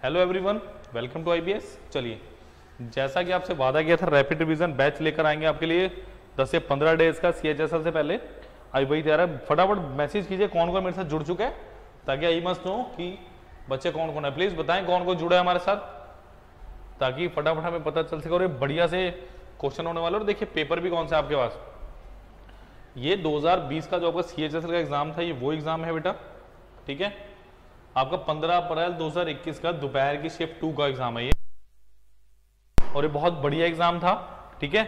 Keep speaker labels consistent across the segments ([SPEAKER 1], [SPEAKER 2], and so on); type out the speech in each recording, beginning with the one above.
[SPEAKER 1] Hello everyone, welcome to IBS. चलिए, जैसा कि आपसे वादा किया था, रैपिड रिवीजन बैच लेकर आएंगे आपके लिए 10 से 15 डेज का सीएचएसएल से पहले। आई वही तैयार है। फटाफट मैसेज कीजिए कौन कौन मेरे साथ जुड़ चुका है, ताकि आई मस्ट नो कि बच्चे कौन कौन है। प्लीज बताएं कौन कौन जुड़ा है हमारे साथ, ताकि फटाफट हमें पता चल सके और बढ़िया से क्वेश्चन होने वाला। और देखिए पेपर भी कौन सा है आपके पास। ये 2020 का जो आपका सीएचएसएल का एग्जाम था, ये वो एग्जाम है बेटा, ठीक है। आपका 15 अप्रैल 2021 का दोपहर की शिफ्ट 2 का एग्जाम है ये, और ये बहुत बढ़िया एग्जाम था, ठीक है।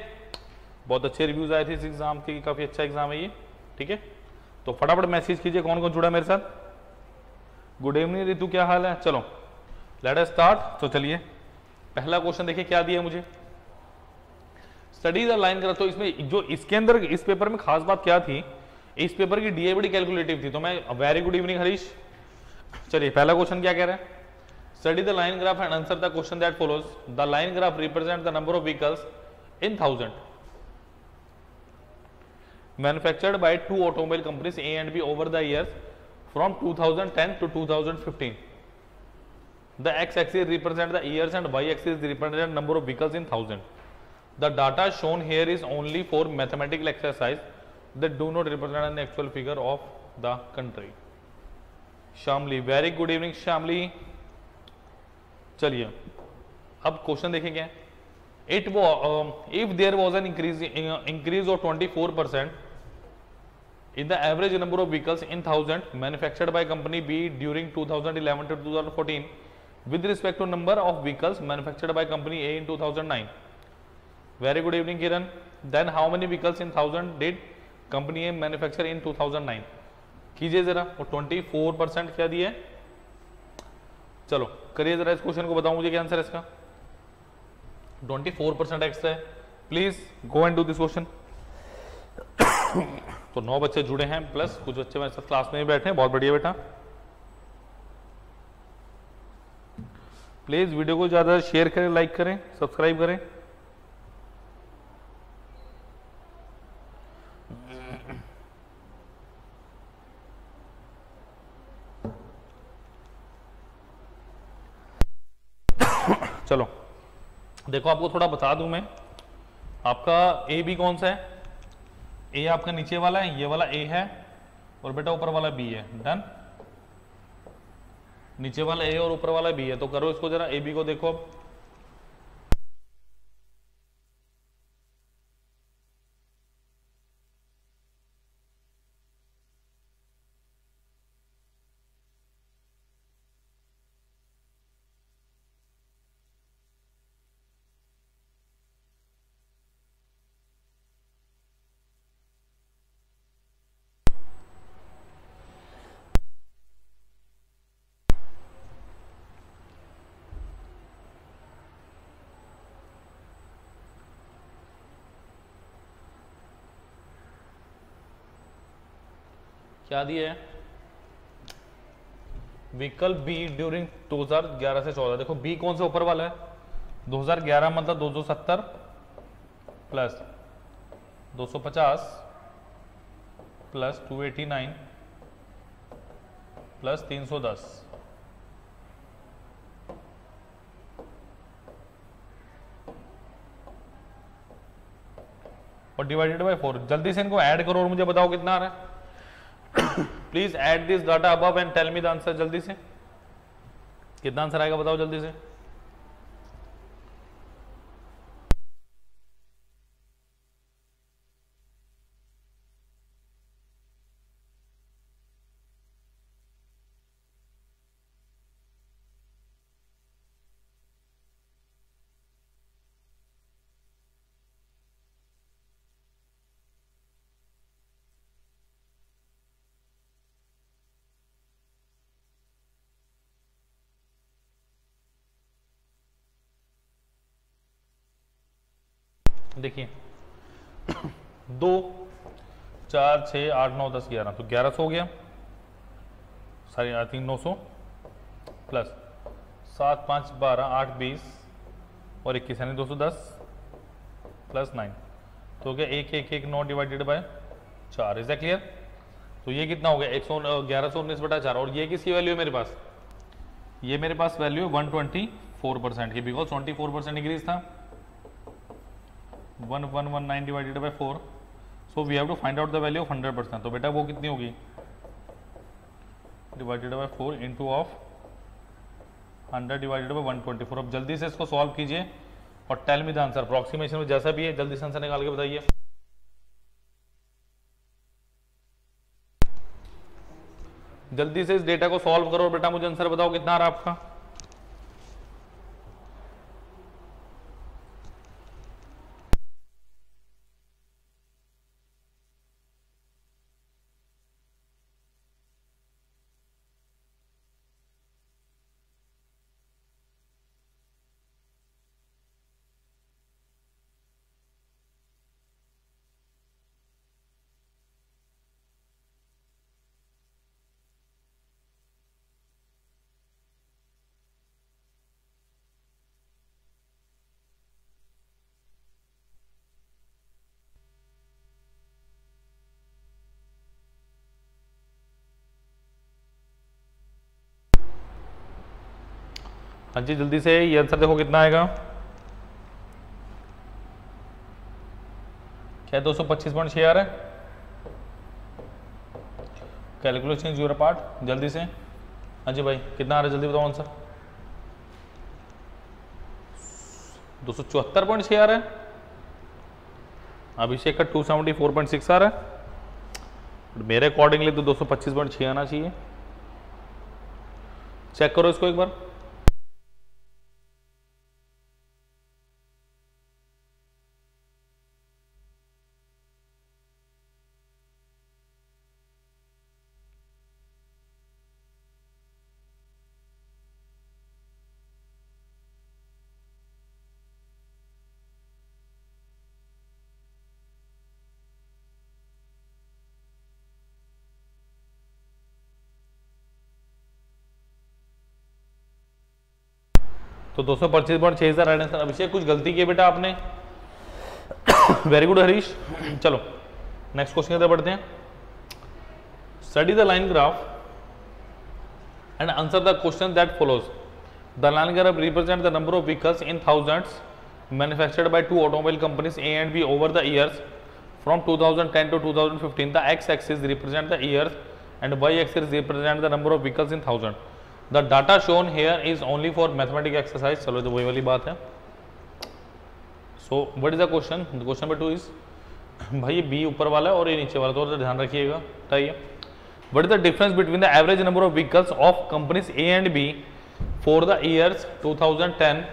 [SPEAKER 1] बहुत अच्छे रिव्यूज आए थे इस एग्जाम के, काफी अच्छा एग्जाम है ये, ठीक है। तो फटाफट मैसेज कीजिए कौन कौन जुड़ा मेरे साथ। गुड इवनिंग रितु, क्या हाल है। चलो लेट अस स्टार्ट। तो चलिए पहला क्वेश्चन देखिए क्या दिया मुझे। स्टडी द लाइन करा। तो इसमें जो इसके अंदर इस पेपर में खास बात क्या थी, इस पेपर की डीए बड़ी कैलकुलेटिव थी। तो मैं वेरी गुड इवनिंग हरीश। चलिए पहला क्वेश्चन क्या कह रहा है। Study the line graph and answer the question that follows. The line graph represent the number of vehicles in 1000 manufactured by 2 automobile companies A and B over the years from 2010 to 2015. The x-axis represent the years and y-axis represent number of vehicles in 1000. The data shown here is only for mathematical exercise that do not represent an actual figure of the country. Shamli, very good evening Shamli. चलिए अब question देखेंगे। It if there was an increase of 24% in the average number of vehicles in 1000 manufactured by company B during 2011 to 2014 with respect to number of vehicles manufactured by company A in 2009. Very good evening Kiran. Then how many vehicles in 1000 did company A manufacture in 2009? कीजिए जरा। और 24% क्या दिया है। चलो करिए जरा इस क्वेश्चन को, बताओ मुझे क्या आंसर है इसका। 24% एक्स्ट्रा है। Please go and do this question. तो 9 बच्चे जुड़े हैं, प्लस कुछ बच्चे मेरे साथ क्लास में ही बैठे हैं। बहुत बढ़िया बेटा। प्लीज वीडियो को ज्यादा शेयर करें, लाइक करें, सब्सक्राइब करें। चलो देखो, आपको थोड़ा बता दूं मैं। आपका ए बी कौन सा है। ए आपका नीचे वाला है, ये वाला ए है, और बेटा ऊपर वाला बी है। डन। नीचे वाला ए और ऊपर वाला बी है। तो करो इसको जरा, ए बी को देखो अब। क्या दिया है। व्हीकल बी ड्यूरिंग 2011 से 14। देखो बी कौन सा ऊपर वाला है। 2011 मतलब 270 प्लस 250 प्लस 289 प्लस 310 और डिवाइडेड बाय 4। जल्दी से इनको ऐड करो और मुझे बताओ कितना आ रहा है। Please add this data above and tell me the answer. जल्दी से कितना आंसर आएगा बताओ जल्दी से। देखिए 2 4 6 8 9 10 11, तो 1100 हो गया। सारी 3 900 प्लस 7 5 12 8 20 और 21 यानी 210 प्लस 9, तो क्या 1 1 1 9 divided by 4। Is that clear. तो ये कितना हो गया 1119/4। और ये किसकी वैल्यू है मेरे पास, ये मेरे पास वैल्यू 124% की, बिकॉज 24% इंक्रीज था, 1119 divided by 4, so we have to find out the value of 100%। तो बेटा वो कितनी होगी, divided by 4 into of 100 divided by 124। अब जल्दी से इसको सॉल्व कीजिए और tell me the answer, approximation में जैसा भी है जल्दी से आंसर निकाल के बताइए। जल्दी से इस डेटा को सॉल्व करो और बेटा मुझे आंसर बताओ कितना आ रहा है आपका। हाँ जी जल्दी से ये आंसर देखो कितना आएगा, क्या 225.6 आ रहा है। कैलकुलेशन यूर पार्ट, जल्दी से। हाँ जी भाई कितना आ रहा है, जल्दी बताओ आंसर। 274.6 आ रहा है। अभिषेक का 274.6 आ रहा है। मेरे अकॉर्डिंगली तो 225.6 आना चाहिए। चेक करो इसको एक बार। तो 225.6 राइट आंसर। अभिषेक कुछ गलती की बेटा आपने। Very good Harish. चलो नेक्स्ट क्वेश्चन की तरफ बढ़ते हैं। Study the line graph and answer the question that follows. The line graph represent the number of vehicles in thousands manufactured by two automobile companies A and B over the years from 2010 to 2015. The x axis represent the years and y axis represent the number of vehicles in thousand. The data shown here is only for mathematical exercise. चलो तो वही वाली बात है। So what is the question? The question number 2 is, भाई ये b ऊपर वाला है और ये नीचे वाला, तो ध्यान रखिएगा। बताइए what is the difference between the average number of vehicles of companies A and B for the years 2010,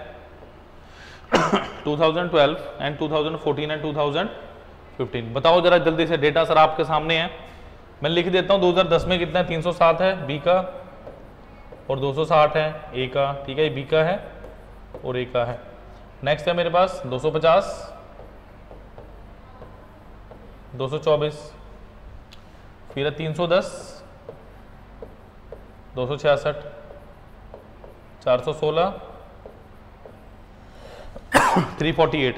[SPEAKER 1] 2012 and 2014 and 2015? बताओ जरा जल्दी से, डेटा सर आपके सामने है, मैं लिख देता हूँ। 2010 में कितना है, 307 है बी का और 260 है ए का, ठीक है, बी का है और ए का है। नेक्स्ट है मेरे पास 250, 224, फिर है 310, 266, 416, 348।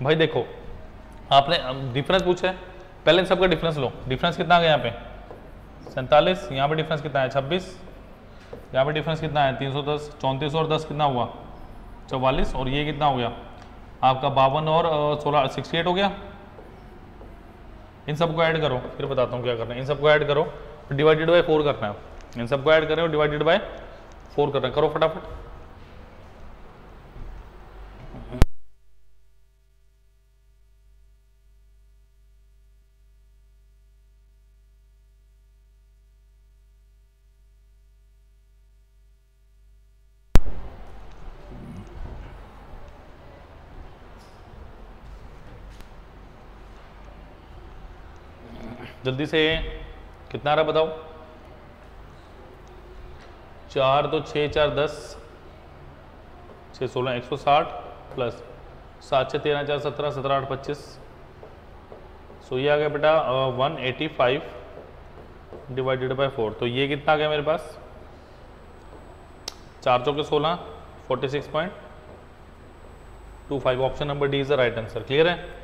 [SPEAKER 1] भाई देखो आपने डिफरेंस पूछा है, पहले इन सबका डिफरेंस लो। डिफरेंस कितना आ गया यहाँ पे 47, यहाँ पे डिफरेंस कितना है 26, यहाँ पे डिफरेंस कितना है 310, 34 और 10 कितना हुआ 44, और ये कितना हो गया आपका 52 और 16 68 हो गया। इन सबको ऐड करो, फिर बताता हूँ क्या करना है। इन सबको ऐड करो, डिवाइडेड बाय 4 करना है। इन सबको ऐड करें और डिवाइडेड बाय 4 करना है। करो फटाफट। जल्दी से कितना आ रहा बताओ। 4 तो 6 4 10, 6 16 160 प्लस 7 6 13 4 17 17 8 25। सो ये आ गया बेटा 185 डिवाइडेड बाय 4। तो ये कितना आ गया मेरे पास 4 चौके 16, 46.25। Option number D is the right answer. Clear है?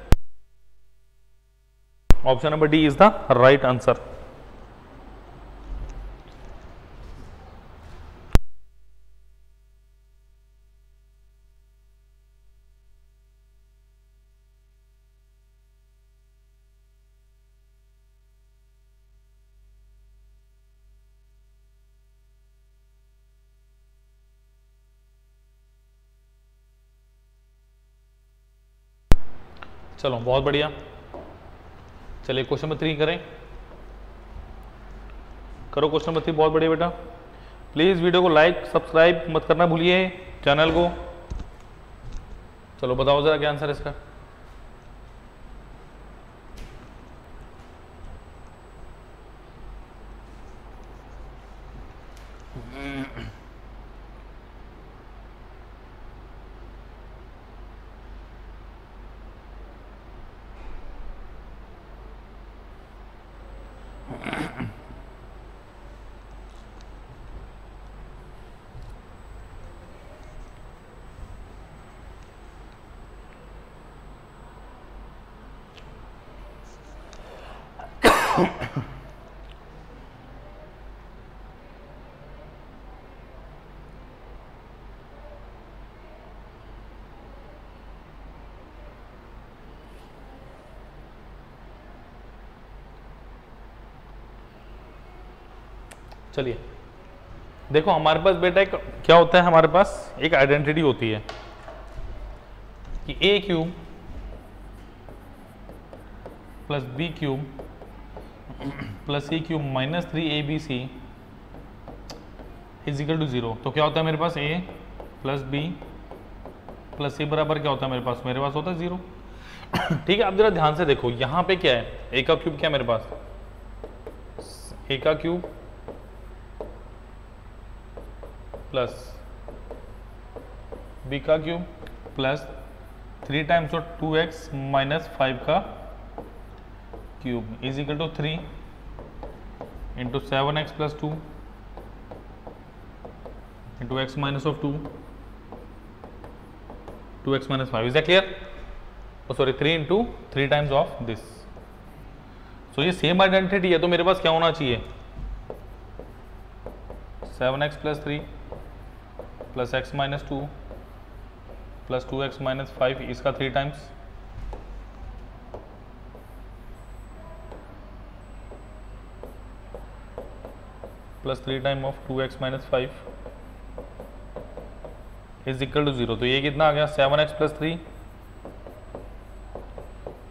[SPEAKER 1] Option number D is the right answer. चलो बहुत बढ़िया। चलिए क्वेश्चन नंबर 3 करें। करो क्वेश्चन नंबर 3, बहुत बढ़िया बेटा। प्लीज़ वीडियो को लाइक सब्सक्राइब मत करना भूलिए चैनल को। चलो बताओ जरा क्या आंसर है इसका। चलिए देखो हमारे पास बेटा एक क्या होता है, हमारे पास एक आइडेंटिटी होती है कि a cube plus b cube plus c cube minus 3ab is equal to 0। तो क्या होता है मेरे पास a plus b plus c बराबर क्या होता है मेरे पास होता है 0। ठीक है, अब जरा ध्यान से देखो यहाँ पे क्या है, a का क्यूब क्या है मेरे पास, a का क्यूब प्लस बी का cube plus 3 times 2x minus 5 का cube is equal to 3 into 7x plus 2 into x minus of 2x minus 5। Is that clear? Sorry 3 into 3 times of this. So ये same identity है, तो मेरे पास क्या होना चाहिए 7x plus 3 plus x minus 2 plus 2x minus 5 इसका 3 times plus 3 time of 2x minus 5 is equal to 0। तो ये कितना आ गया 7x plus 3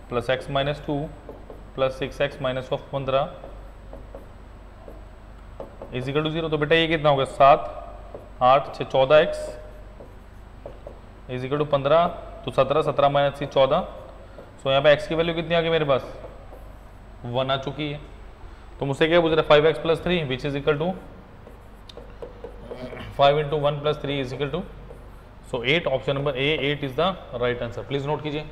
[SPEAKER 1] plus x minus 2 plus 6x minus of 15 is equal to 0। तो बेटा ये कितना हो गया 7 8 6 14x इज इक्वल टू 15, तो 17 17 माइनस 3 14। सो यहाँ पे x की वैल्यू कितनी आ गई मेरे पास 1 आ चुकी है। तो मुझसे क्या पूछ रहा है 5x plus 3 which is equal to 5 into 1 plus 3 is equal to, so 8, option number A 8 is the right answer. Please note कीजिए।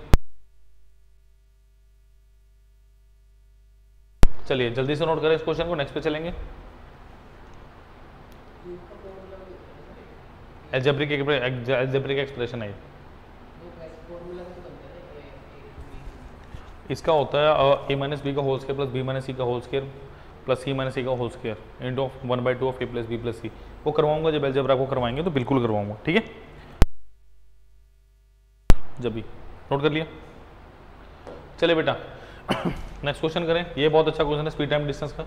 [SPEAKER 1] चलिए जल्दी से नोट करें इस क्वेश्चन को, नेक्स्ट पे चलेंगे। एल्जेब्रिक एक्सप्रेशन है इसका होता है a माइनस बी का whole square plus b minus c का whole square plus c minus c का whole square into 1/2 of a plus b plus c. वो करवाऊंगा जब एल्जेब्रा को करवाएंगे तो बिल्कुल करवाऊंगा, ठीक है। जब भी नोट कर लिया। चलिए बेटा नेक्स्ट क्वेश्चन करें। ये बहुत अच्छा क्वेश्चन है स्पीड टाइम डिस्टेंस का।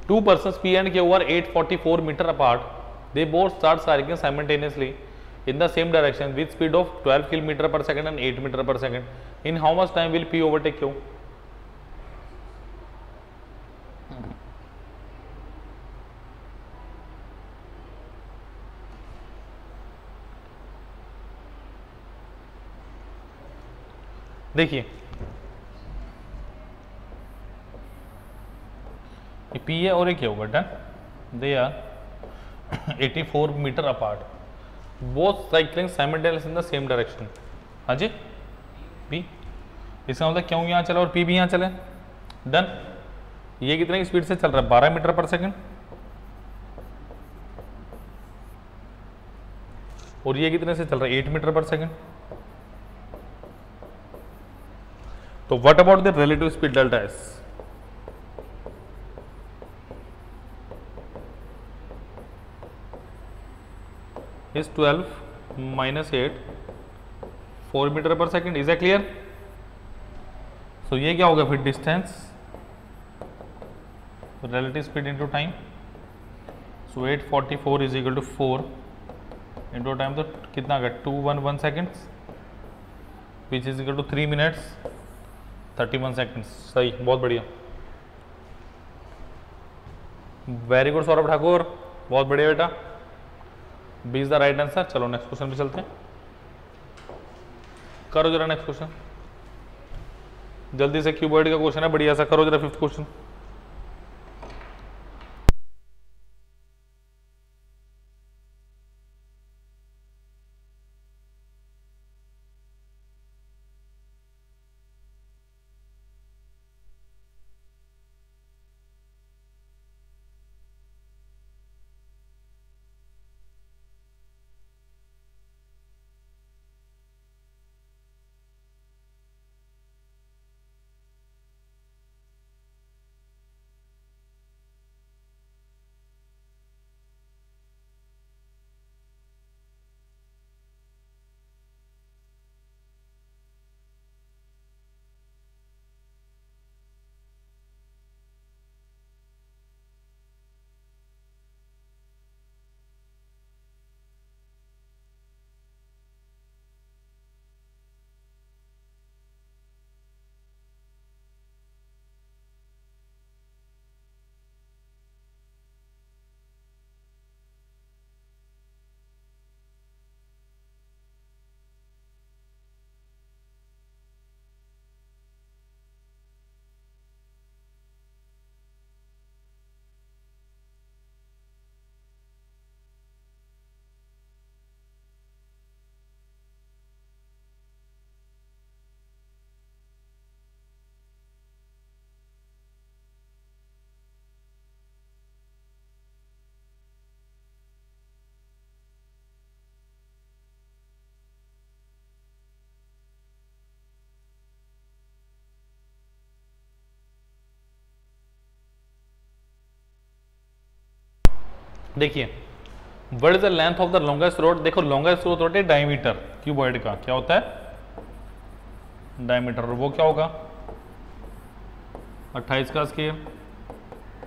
[SPEAKER 1] Two persons P and Q are 844 meter apart. They both start cycling simultaneously in the same direction with speed of 12 km per second and 8 meter per second. In how much time will P overtake Q? देखिए ये P है और ये क्या होगा, done. They are 84 metre apart, both cycling simultaneous in the same direction. हाँ जी, P, इसका मतलब क्यों यहाँ चला और पी भी यहाँ चले, डन। ये कितने की स्पीड से चल रहा है, 12 मीटर पर सेकंड, और ये कितने से चल रहा है, 8 मीटर पर सेकंड। तो what about the relative speed delta s, is 12 minus 8 4 metre per second. Is a clear? So ये क्या होगा फिर, distance relative speed into time. So 844 is equal to 4 into time, तो कितना आ गया 211 seconds, which is equal to 3 minutes 31 seconds. सही, बहुत बढ़िया, वेरी गुड सौरभ ठाकुर, बहुत बढ़िया बेटा, B is the right answer. चलो नेक्स्ट क्वेश्चन पे चलते हैं, करो जरा नेक्स्ट क्वेश्चन जल्दी से, क्यूबॉइड का क्वेश्चन है बढ़िया सा, करो जरा 5th क्वेश्चन। देखिए, what is the length of the longest road, देखो लॉन्गेस्ट रोड है डायमीटर क्यूबॉइड का, क्या होता है डायमीटर, और वो क्या होगा 28 का स्केयर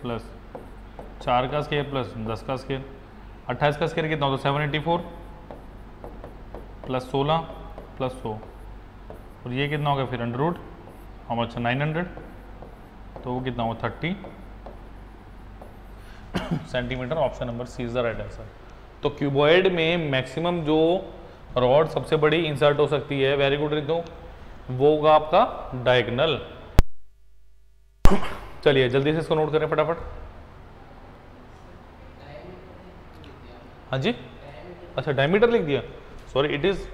[SPEAKER 1] प्लस 4 का स्केयर प्लस 10 का स्केयर। 28 का स्केयर कितना होता है 784 प्लस 16 प्लस 100, और ये कितना होगा फिर अंडर रूट हाउ मच 900, तो वो कितना होगा 30 centimetre. Option number C is the right answer. तो क्यूबॉइड में मैक्सिमम जो रॉड सबसे बड़ी इंसर्ट हो सकती है, वेरी गुड रितु, वो होगा आपका डायगोनल। चलिए जल्दी से इसको नोट करें फटाफट। हाँ जी, अच्छा डायमीटर लिख दिया, sorry it is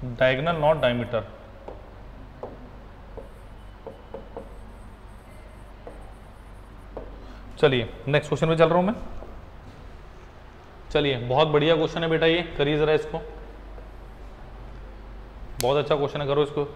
[SPEAKER 1] diagonal not diameter. चलिए नेक्स्ट क्वेश्चन में चल रहा हूं मैं। चलिए बहुत बढ़िया क्वेश्चन है बेटा, ये करिए जरा इसको, बहुत अच्छा क्वेश्चन है, करो इसको।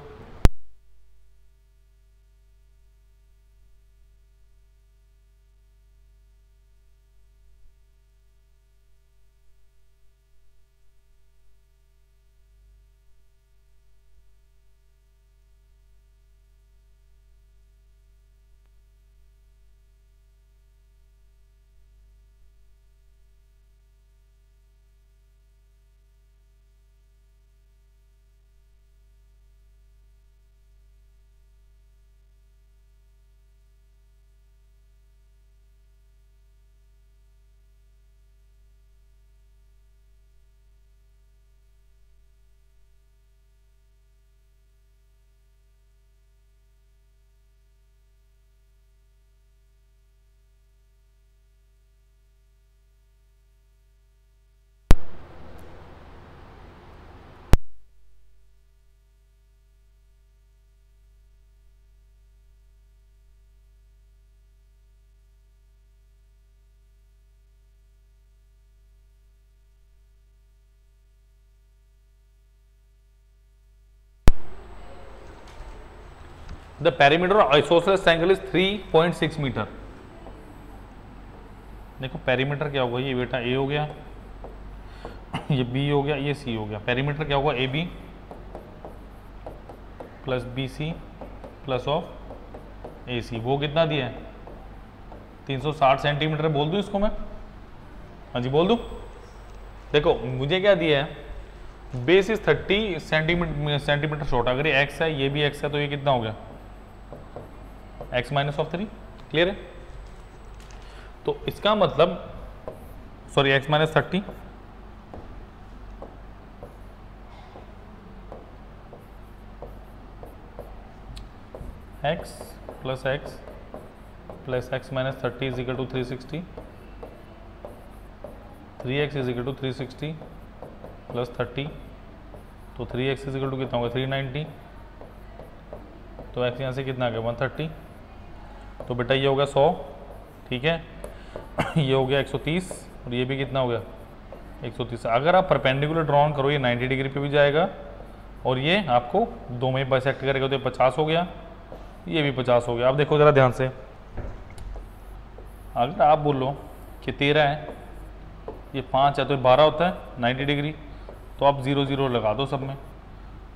[SPEAKER 1] The perimeter of isosceles triangle is 3.6 metre. देखो पेरीमीटर क्या होगा, ये बेटा ए हो गया, ये बी हो गया, ये सी हो गया। पेरीमीटर क्या होगा, A B plus B C plus of A C. वो कितना दिया है, 360 सेंटीमीटर। बोल दूँ इसको मैं, हाँ जी बोल दूँ। देखो मुझे क्या दिया है, बेस इज 30 सेंटीमीटर शॉर्ट। अगर ये एक्स है, ये भी एक्स है, तो ये कितना हो गया, एक्स माइनस ऑफ 3। क्लियर है? तो इसका मतलब sorry x minus 30, x plus x minus 30 is equal to 360, 3x is equal to 360 plus 30, तो 3x इज इक्वल टू कितना होगा, 390। तो x यहाँ से कितना आ गया, 130। तो बेटा ये हो गया 100, ठीक है। ये हो गया 130 और ये भी कितना हो गया, 130। अगर आप परपेंडिकुलर ड्रॉन करो, ये 90 डिग्री पे भी जाएगा और ये आपको दो में बाइसेक्ट करेगा, तो ये 50 हो गया, ये भी 50 हो गया। आप देखो ज़रा ध्यान से, अगर आप बोलो कि 13 है, ये 5 है, तो 12 होता है 90 डिग्री, तो आप 0 0 लगा दो सब में।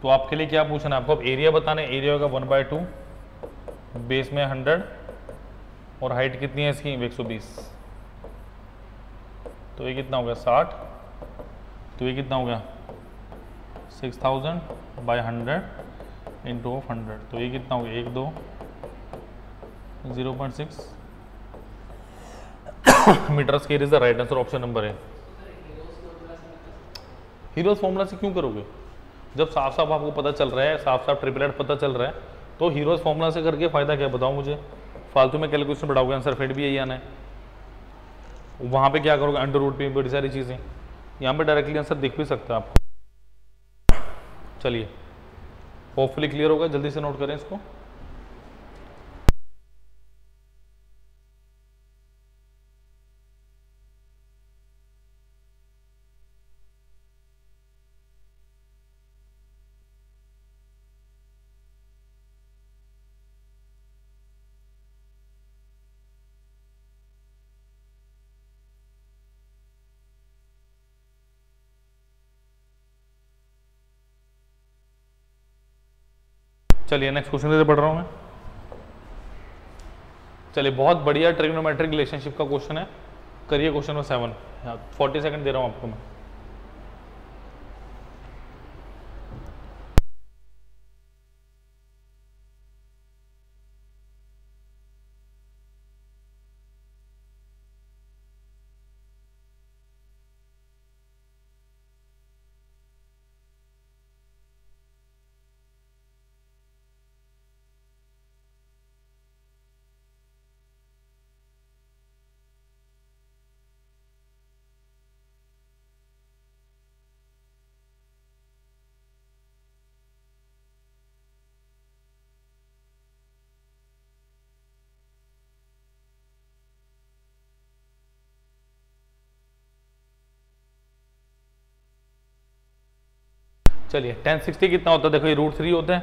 [SPEAKER 1] तो आपके लिए क्या पूछना है, आपको अब एरिया बताना है। एरिया होगा 1/2, बेस में 100 और हाइट कितनी है इसकी, 120। तो ये कितना हो गया, 60। तो ये कितना हो गया, 6000 बाई 100 इंटू 100। तो ये कितना हो गया, 1 2 0.6 meter square is the right answer. Option number है। हीरोज फॉर्मूला से क्यों करोगे, जब साफ साफ आपको पता चल रहा है, साफ साफ ट्रिपलेट पता चल रहा है, तो हीरोज फॉर्मूला से करके फायदा क्या, बताओ मुझे। फालतू में कैलकुलेशन बढ़ाओगे, आंसर फिर भी यही आना है। वहां पे क्या करोगे, अंडर रूट पे बड़ी सारी चीजें, यहाँ पे डायरेक्टली आंसर दिख भी सकता है आपको। चलिए होपफुली क्लियर होगा, जल्दी से नोट करें इसको। चलिए नेक्स्ट क्वेश्चन से पढ़ रहा हूं मैं। चलिए बहुत बढ़िया ट्रिग्नोमेट्रिक रिलेशनशिप का क्वेश्चन है, करिए क्वेश्चन नंबर 7। 40 सेकंड दे रहा हूं आपको मैं। चलिए 1060 कितना होता है, देखो ये √3 होता है,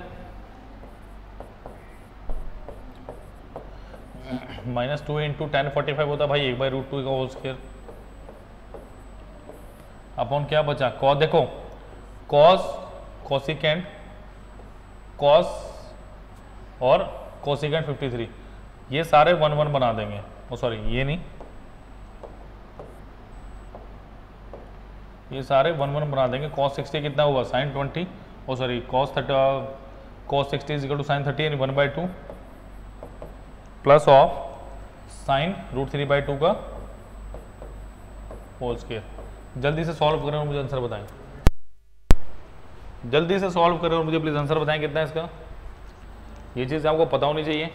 [SPEAKER 1] -2 इंटू 1045 होता है भाई, 1/√2 का होल स्क्वायर अपॉन क्या बचा, कॉस। देखो कॉस, कोसिकेंट, कॉस और कोसिकेंट 53, ये सारे 1 1 बना देंगे। ओ सॉरी ये नहीं, ये सारे 1 1 बना देंगे। cos 60 कितना हुआ, sin 20, oh sorry cos 60 is equal to sin 30 यानी 1/2 प्लस ऑफ sin √3/2 का होल स्क्वायर। जल्दी से सॉल्व करें और मुझे आंसर बताएं, जल्दी से सॉल्व करें और मुझे प्लीज आंसर बताएं कितना है इसका। ये चीज आपको पता होनी चाहिए।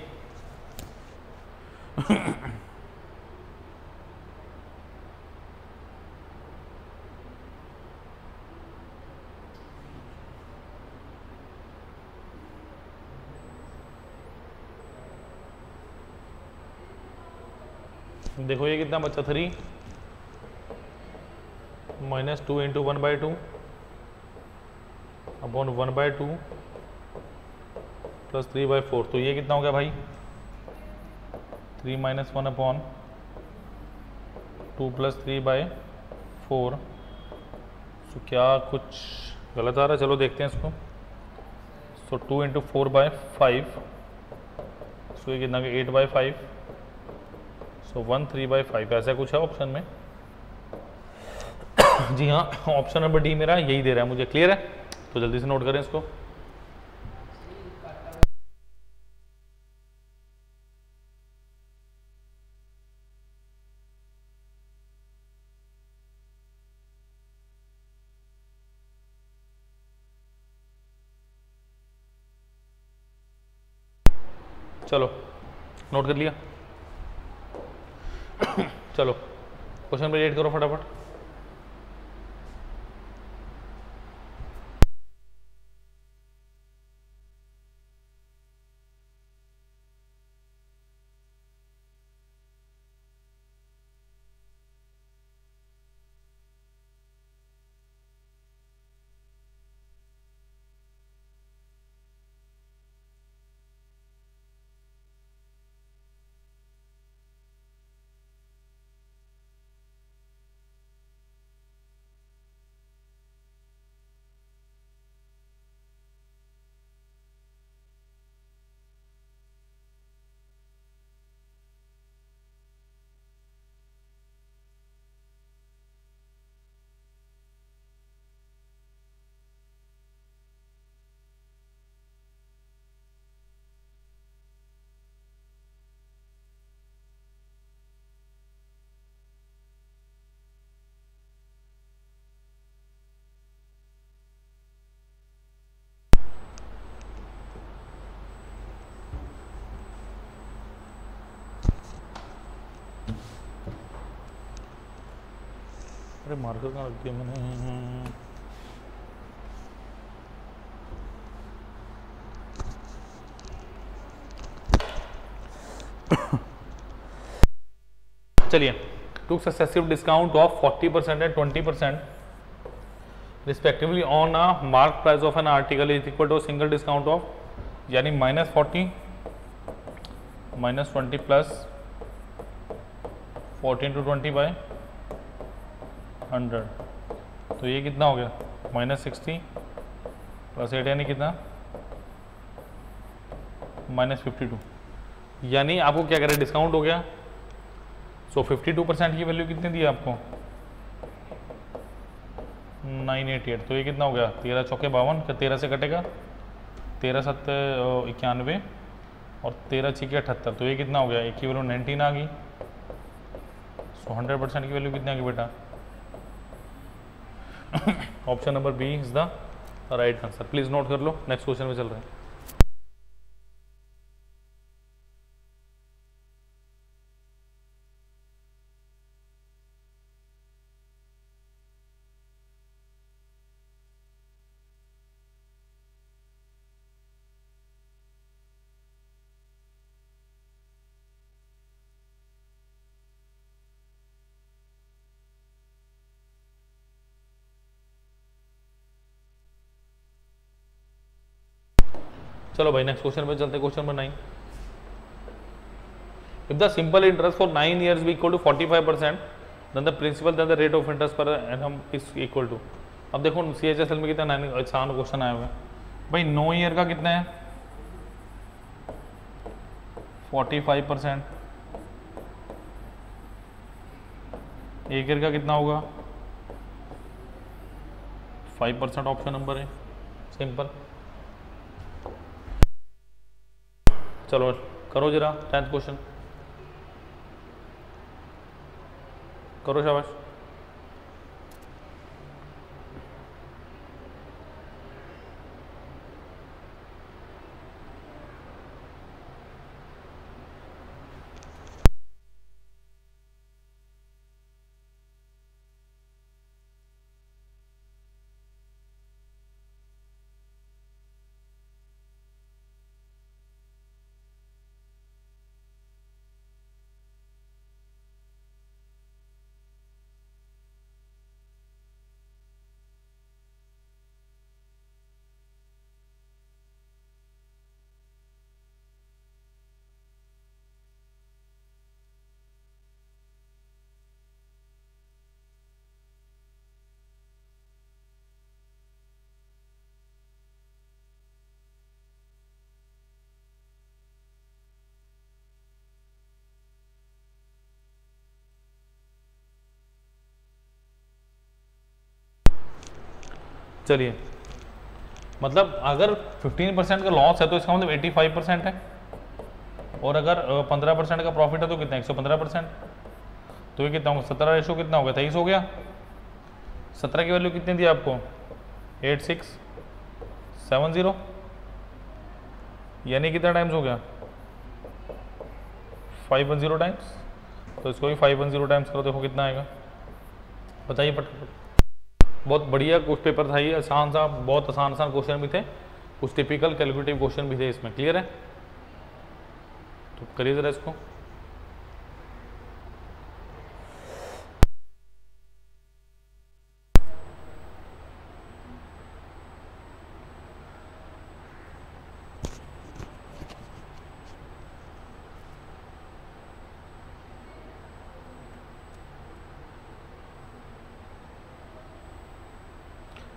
[SPEAKER 1] देखो ये कितना बचा, 3 -2 इंटू 1/2 अपॉन 1/2 प्लस 3/4, तो ये कितना हो गया भाई 3 - 1/2 प्लस 3/4। सो क्या कुछ गलत आ रहा है, चलो देखते हैं इसको। सो 2 × 4/5, सो ये कितना 8/5, सो 1 3/5 ऐसा कुछ है ऑप्शन में। जी हाँ, ऑप्शन नंबर डी मेरा यही दे रहा है मुझे। क्लियर है, तो जल्दी से नोट करें इसको। चलो नोट कर लिया। चलो क्वेश्चन नंबर 8 करो फटाफट। अरे मार्कर कहाँ रख दिया मैंने। चलिए, two successive discount of 40% and 20% respectively on a mark price of an article is equal to single discount of, यानी -40 -20 प्लस 14 × 20/100, तो ये कितना हो गया -60 प्लस 8 यानी कितना -52। यानी आपको क्या करें, डिस्काउंट हो गया। सो 52% की वैल्यू कितनी दी आपको 988, तो ये कितना हो गया 13 चौके 52, 13 से कटेगा 13 7 91 और 13 6 78, तो ये कितना हो गया, एक की वैल्यू 19 आ गई। सो 100% की वैल्यू कितनी आ गई बेटा option number B is the right answer. Please note कर लो, नेक्स्ट क्वेश्चन में चल रहे हैं। चलो भाई नेक्स्ट क्वेश्चन पे चलते हैं। Question number 9, if the simple interest for 9 years भी equal to 45%, then the principal then the rate of interest per annum is equal to. अब देखो CHSL में कितना 9 आसान क्वेश्चन आया हुआ है भाई। 9 ईयर का कितना है 45%, 1 ईयर का कितना होगा 5%, ऑप्शन नंबर है सिंपल। चलो करो जरा 10th क्वेश्चन करो, शाबाश। चलिए, मतलब अगर 15% का लॉस है तो इसका मतलब 85% है, और अगर 15% का प्रॉफिट है तो कितना 115%। तो ये कितना होगा 17 रेशो कितना होगा 23 हो गया। 17 की वैल्यू कितनी दी आपको 8670, यानी कितना टाइम्स हो गया 510 टाइम्स। तो इसको भी 510 टाइम्स करो, देखो कितना आएगा, बताइए फटाफट। बहुत बढ़िया कुछ पेपर था ये, आसान सा, बहुत आसान क्वेश्चन भी थे, कुछ टिपिकल कैलकुलेटिव क्वेश्चन भी थे इसमें। क्लियर है? तो करिए जरा इसको।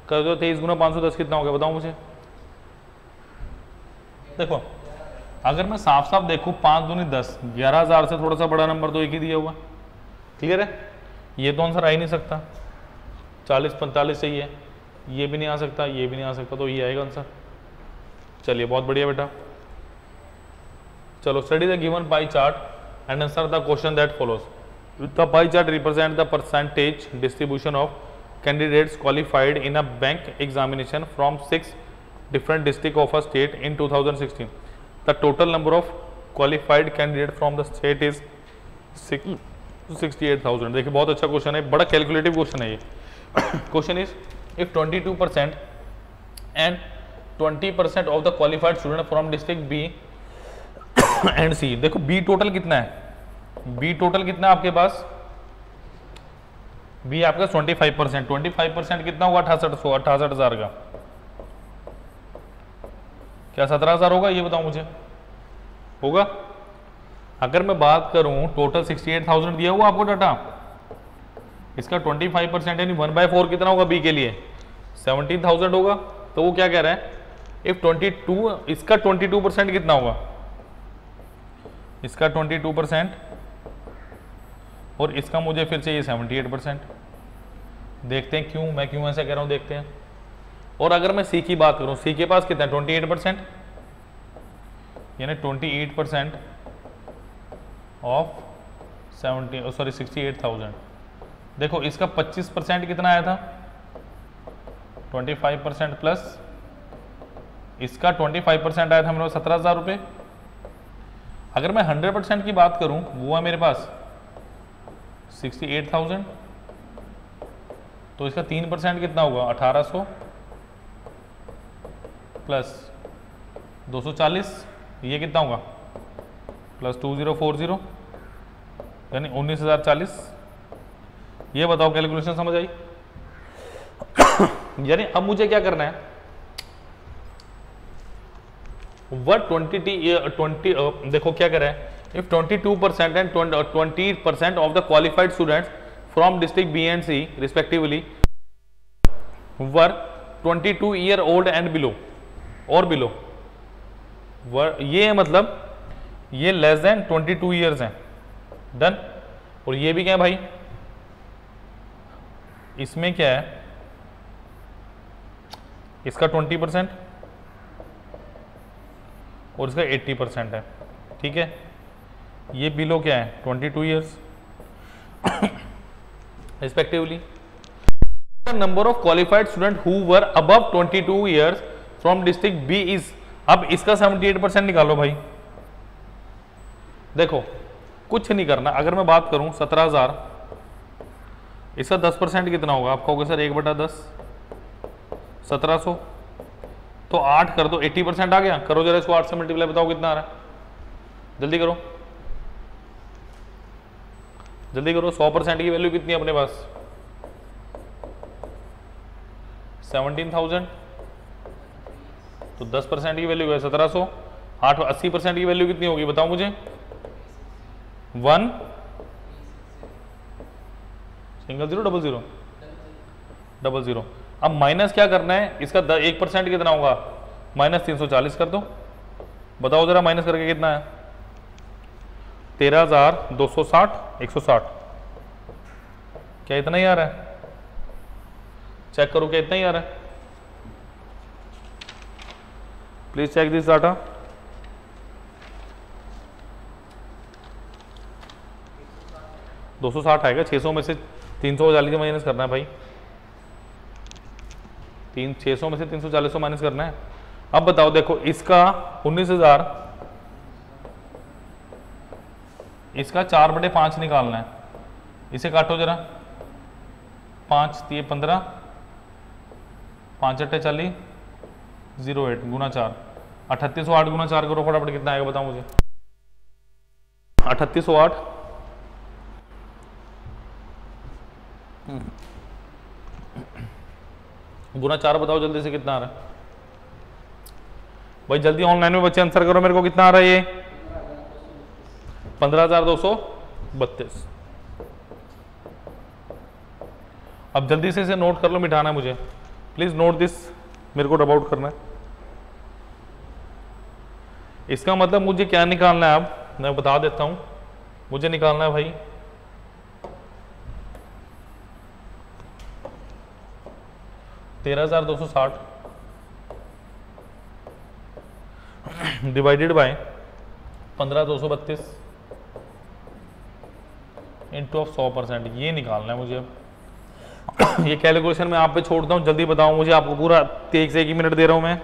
[SPEAKER 1] कर दो 23 गुना 510 कितना हो गया बताओ मुझे। देखो अगर मैं साफ साफ देखूं 5 दूनी 10, 11,000 से थोड़ा सा बड़ा नंबर तो एक ही दिया हुआ। क्लियर है? ये तो आंसर आ ही नहीं सकता, 40-45 चाहिए, ये भी नहीं आ सकता, ये भी नहीं आ सकता, तो ये आएगा आंसर। चलिए बहुत बढ़िया बेटा। चलो study the given pie chart and answer the question that follows. The pie chart represent the percentage distribution of candidates qualified in a bank examination from 6 different districts of a state in 2016. The total number of qualified candidates from the state is 68,000. देखिए बहुत अच्छा question है, बड़ा calculative question है ये। Question is if 22% and 20% of the qualified student from district B and C। देखो B total कितना है, B टोटल कितना है आपके पास, बी आपका 25%, 25% कितना होगा 68,000 का, क्या 17,000 होगा ये बताओ मुझे, होगा? अगर मैं बात करूं टोटल 68,000 दिया हुआ आपको डाटा, इसका 25% यानी 1/4 कितना होगा बी के लिए 17,000 होगा। तो वो क्या कह रहा है इफ 22, इसका 22% कितना होगा, इसका 22% और इसका मुझे फिर चाहिए 78%। देखते हैं क्यों, मैं क्यों ऐसा कह रहा हूं, देखते हैं। और अगर मैं सी की बात करूं, सी के पास कितना है 28%, यानी 28% ऑफ 68,000। देखो इसका 25% कितना आया था 25% प्लस इसका 25% आया था मेरे पास 17,000 रुपये। अगर मैं 100% की बात करूं वो है मेरे पास 68,000, तो इसका 3% कितना होगा 1800 प्लस 240, ये कितना होगा प्लस 2040 यानी 19,040। ये बताओ कैलकुलेशन समझ आई? यानी अब मुझे क्या करना है, वर्ड 20 देखो क्या कर रहा है, if 22% and 20% of the qualified students from district B and C respectively were 22 year old and below और below, ये मतलब ये लेस देन 22 years हैं, डन। और ये भी क्या है भाई, इसमें क्या है, इसका 20% और इसका 80% है, ठीक है। ये बिलो क्या है 22 years respectively। The number of qualified students who were above 22 years from district B is, अब इसका 78% निकालो भाई। देखो कुछ नहीं करना, अगर मैं बात करूं 17,000, इसका 10% कितना होगा, आपका होगा सर 1/10 1700, तो 8 कर दो 80% आ गया। करो जरा इसको 8 से मल्टीप्लाई, बताओ कितना आ रहा है, जल्दी करो जल्दी करो। 100% की वैल्यू कितनी है अपने पास 17,000, तो 10% की वैल्यू है 1700, 8 80% की वैल्यू कितनी होगी बताओ मुझे 1 सिंगल 0 डबल 0 डबल 0। अब माइनस क्या करना है, इसका 1% कितना होगा -340 कर दो, बताओ जरा माइनस करके कितना है 13,260 160, क्या इतना ही आ रहा है, चेक करो क्या इतना ही आ रहा है। Please check this data. दो 260 आएगा, 600 में से 340 माइनस करना है भाई, 600 में से 340 माइनस करना है। अब बताओ, देखो इसका 19,000, इसका 4/5 निकालना है, इसे काटो जरा, 5 3 15, 5 8 40, 08 गुना 4, 3808 गुना 4 करो फटाफट, कितना आएगा बताओ मुझे। 3808 गुना 4 बताओ जल्दी से कितना आ रहा है भाई, जल्दी ऑनलाइन में बच्चे आंसर करो मेरे को, कितना आ रहा है ये 15,232। अब जल्दी से इसे नोट कर लो, मिटाना है मुझे, प्लीज नोट दिस, मेरे को रब आउट करना है। इसका मतलब मुझे क्या निकालना है, अब मैं बता देता हूं, मुझे निकालना है भाई 13,260 डिवाइडेड बाय 15,232 इंटू ऑफ 100%, ये निकालना है मुझे। ये कैलकुलेशन मैं आप पे छोड़ता हूँ, जल्दी बताओ मुझे, आपको पूरा 1 से 1 मिनट दे रहा हूं मैं।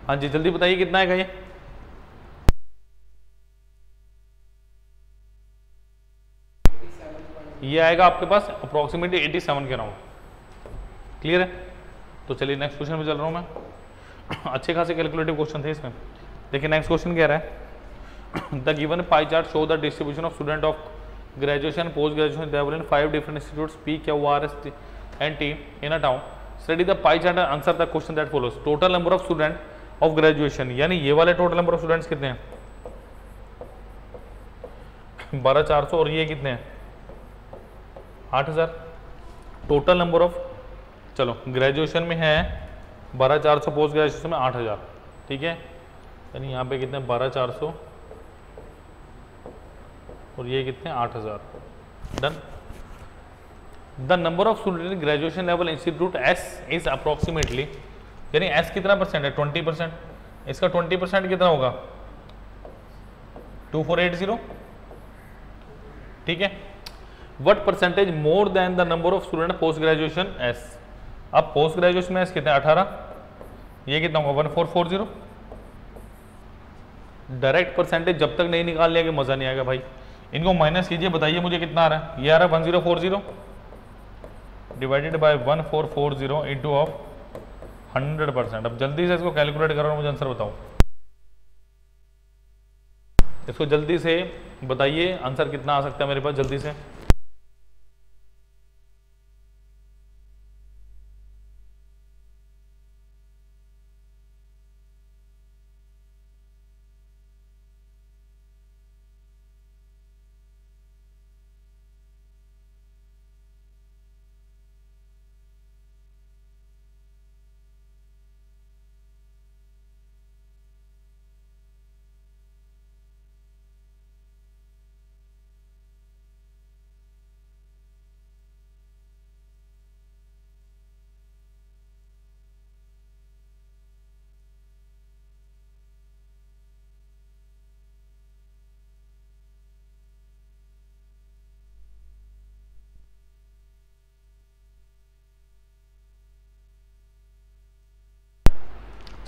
[SPEAKER 1] हाँ जी जल्दी बताइए कितना आएगा ये आएगा आपके पास अप्रोक्सीमेटली 87 के अराउंड। क्लियर है? तो चलिए नेक्स्ट क्वेश्चन में चल रहा हूँ मैं। अच्छे खासे कैलकुलेटिव क्वेश्चन थे इसमें। देखिए नेक्स्ट क्वेश्चन कह रहा है the given pie chart show the distribution of student of graduation post graduation देवर in 5 different institutes P Q R S and T in a town। Study the pie chart and answer the question that follows. Total number of student of graduation, यानी ये वाले total number of students कितने हैं 12,400 और ये कितने हैं 8,000। Total number of, चलो ग्रेजुएशन में है 12,400, पोस्ट ग्रेजुएशन में 8,000। ठीक है, यानी यहाँ पे कितने 12,400 और ये कितने 8,000। Done. The number of student in graduation level institute S is approximately, यानी S कितना परसेंट है 20%, इसका 20% कितना होगा 2480। ठीक है, what percentage more than the number of student post graduation S। अब पोस्ट ग्रेजुएशन में S कितना 18, ये कितना होगा 1440। डायरेक्ट परसेंटेज जब तक नहीं निकाल लिया कि मजा नहीं आएगा भाई। इनको माइनस कीजिए, बताइए मुझे कितना आ रहा है। ये आ रहा है 1040 डिवाइडेड बाय 1440 इंटू ऑफ 100%। अब जल्दी से इसको कैलकुलेट करो और मुझे आंसर बताओ। इसको जल्दी से बताइए आंसर कितना आ सकता है मेरे पास, जल्दी से।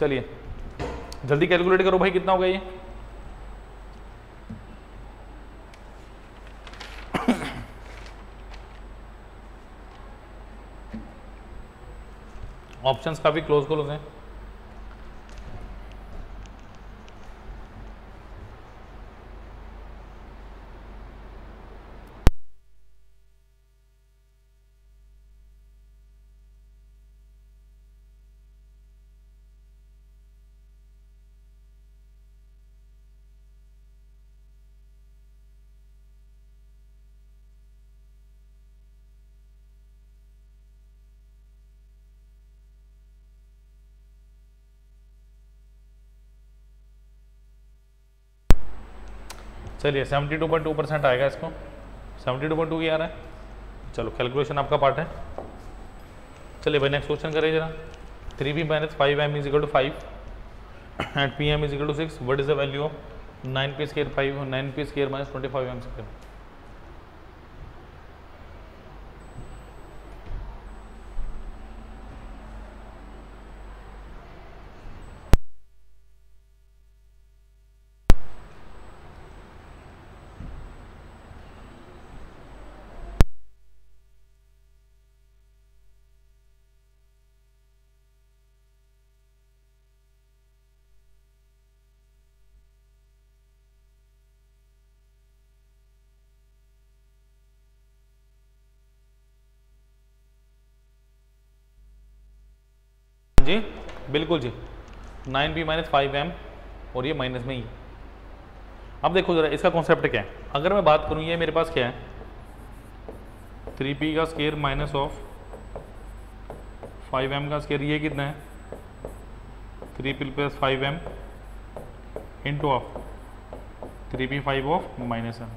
[SPEAKER 1] चलिए जल्दी कैलकुलेट करो भाई, कितना हो गया ये? ऑप्शंस काफी क्लोज क्लोज हैं। चलिए 72.2% आएगा इसको, 72.2 ही आ रहा है। चलो कैलकुलेशन आपका पार्ट है। चलिए भाई नेक्स्ट क्वेश्चन करें जरा। 3p माइनस 5m is equal to 5 and pm is equal to 6, what is the value of 9p square 5 9p square minus 25m square? जी बिल्कुल जी, 9p माइनस 5m और ये माइनस में ही। अब देखो जरा इसका कॉन्सेप्ट क्या है। अगर मैं बात करूँ, ये मेरे पास क्या है, 3p का स्क्वायर माइनस ऑफ 5m का स्क्वायर, ये कितना है 3p plus 5m into of 3p 5 of minus m।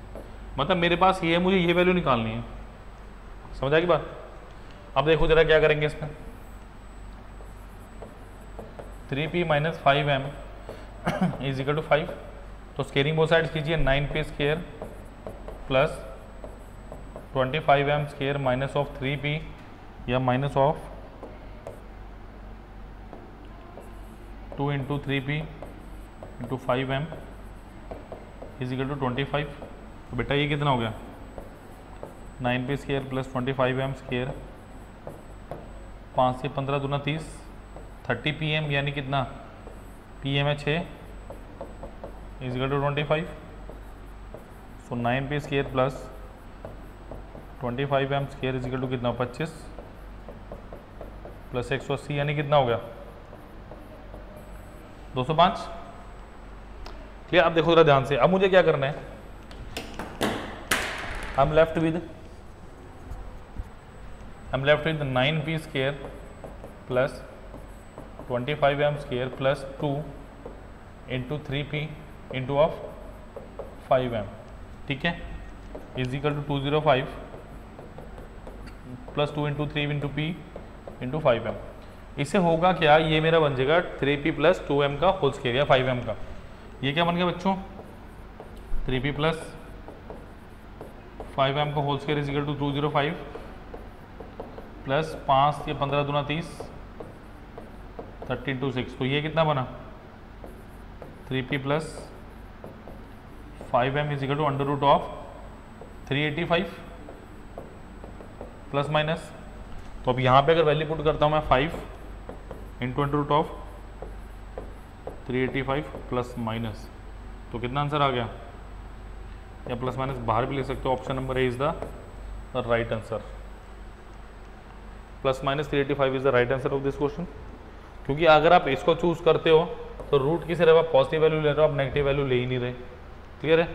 [SPEAKER 1] मतलब मेरे पास ये है, मुझे ये वैल्यू निकालनी है। समझ आएगी बात? अब देखो जरा क्या करेंगे इसमें। 3p माइनस 5m इज इक्वल टू 5, तो स्केयरिंग बोथ साइड्स कीजिए, 9p square plus 25m square minus of 3p या minus of 2 into 3p into 5m is equal to 25। तो बेटा ये कितना हो गया, 9p square plus 25m square, 5 से 15 दूना 30, 30 pm यानी कितना, pm है 6 is equal to 25। So 9p square plus 25m square is equal to कितना, 25 प्लस 180 यानी कितना हो गया, 205। क्लियर? अब देखो जरा ध्यान से, अब मुझे क्या करना है, I am left with 9p square plus 25m square plus 2 into 3p into of 5m, ठीक है, is equal to 205 plus 2 into 3 into p into 5m। इससे होगा क्या, ये मेरा बन जाएगा 3p प्लस 2m का होल स्क्वायर या 5m का। ये क्या बन गया बच्चों, 3p प्लस 5m का whole square is equal to 205 plus 5 या 15 दूना 30, 30 इंटू 6, तो ये कितना बना, 3p plus 5m is equal to under root of 385 plus minus. तो अब यहाँ पे अगर वैल्यू पुट करता हूँ मैं 5 into under root of 385 plus minus, तो कितना आंसर आ गया, या प्लस माइनस बाहर भी ले सकते हो, option number A is the right answer. Plus minus 385 is the right answer of this question. क्योंकि अगर आप इसको चूज करते हो तो रूट की सिर्फ आप पॉजिटिव वैल्यू ले रहे हो, आप नेगेटिव वैल्यू ले ही नहीं रहे। क्लियर है?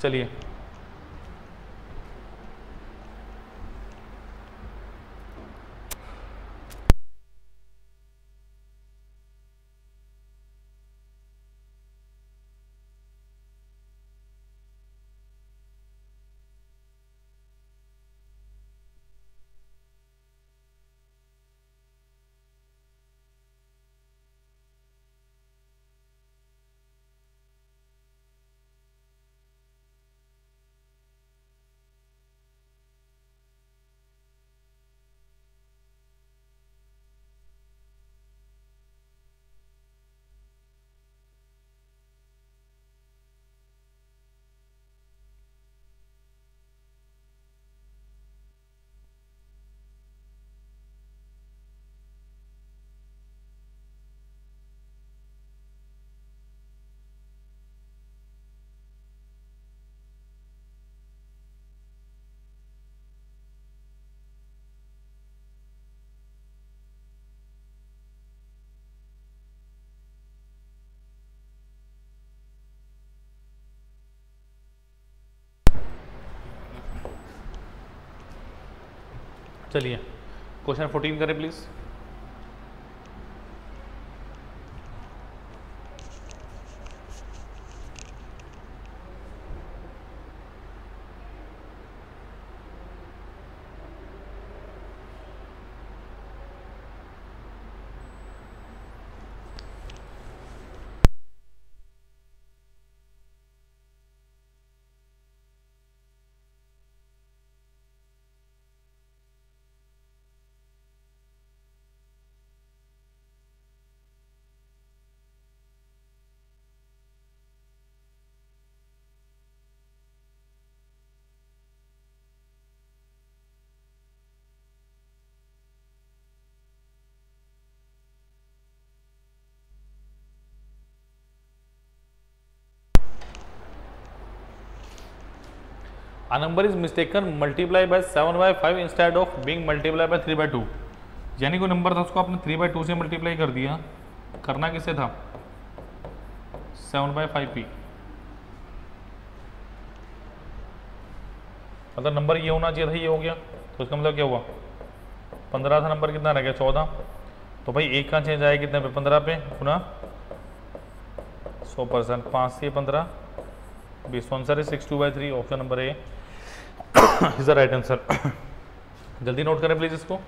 [SPEAKER 1] चलिए चलिए क्वेश्चन 14 करें please. A number is mistaken multiply by 7/5 instead of being multiplied by 3/2। यानी कोई नंबर था उसको आपने 3/2 से मल्टीप्लाई कर दिया, करना किससे था 7/5p। अगर नंबर ये होना चाहिए था, ये हो गया, तो इसका मतलब क्या हुआ 15 था, नंबर कितना रह गया 14। तो भाई एक का चेंज आया कितने पे 15 पे, गुना 100%, 5 से 15 20। आंसर है 62/3, option number A is the right answer. जल्दी नोट करें प्लीज इसको।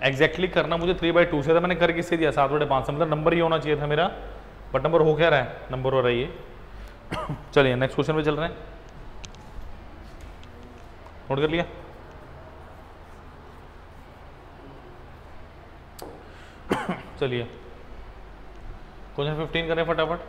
[SPEAKER 1] एग्जैक्टली करना मुझे 3/2 से था, मैंने कर किससे दिया 7/5 से, मतलब नंबर ये होना चाहिए था मेरा, बट नंबर हो क्या रहा है, नंबर हो रहा है ये। चलिए नेक्स्ट क्वेश्चन पे चल रहे हैं, नोट कर लिया। चलिए क्वेश्चन 15 करें फटाफट।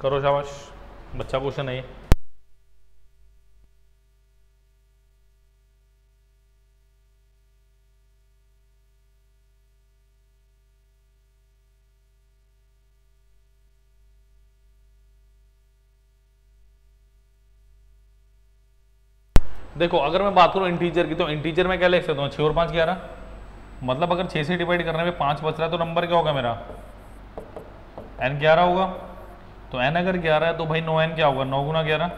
[SPEAKER 1] करो शाबाश, बच्चा क्वेश्चन है ये। देखो अगर मैं बात करूं इंटीजर की, तो इंटीजर में क्या लिख सकता हूँ 6 और 5 11, मतलब अगर 6 से डिवाइड करने में 5 बच रहा है तो नंबर क्या होगा मेरा n 11 होगा। तो n अगर 11 है तो भाई 9n क्या होगा 9 गुना 11,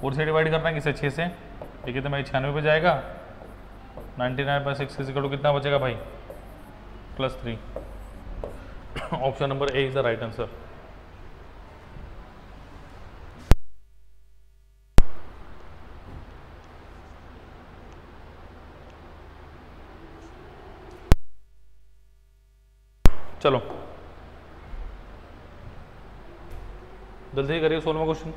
[SPEAKER 1] और से डिवाइड करना है किसे 6 से, ठीक है, तो मैं 96 पे जाएगा, 99/6 कितना बचेगा भाई +3। Option number A is the right answer. चलो जल्दी करिए 16वां क्वेश्चन।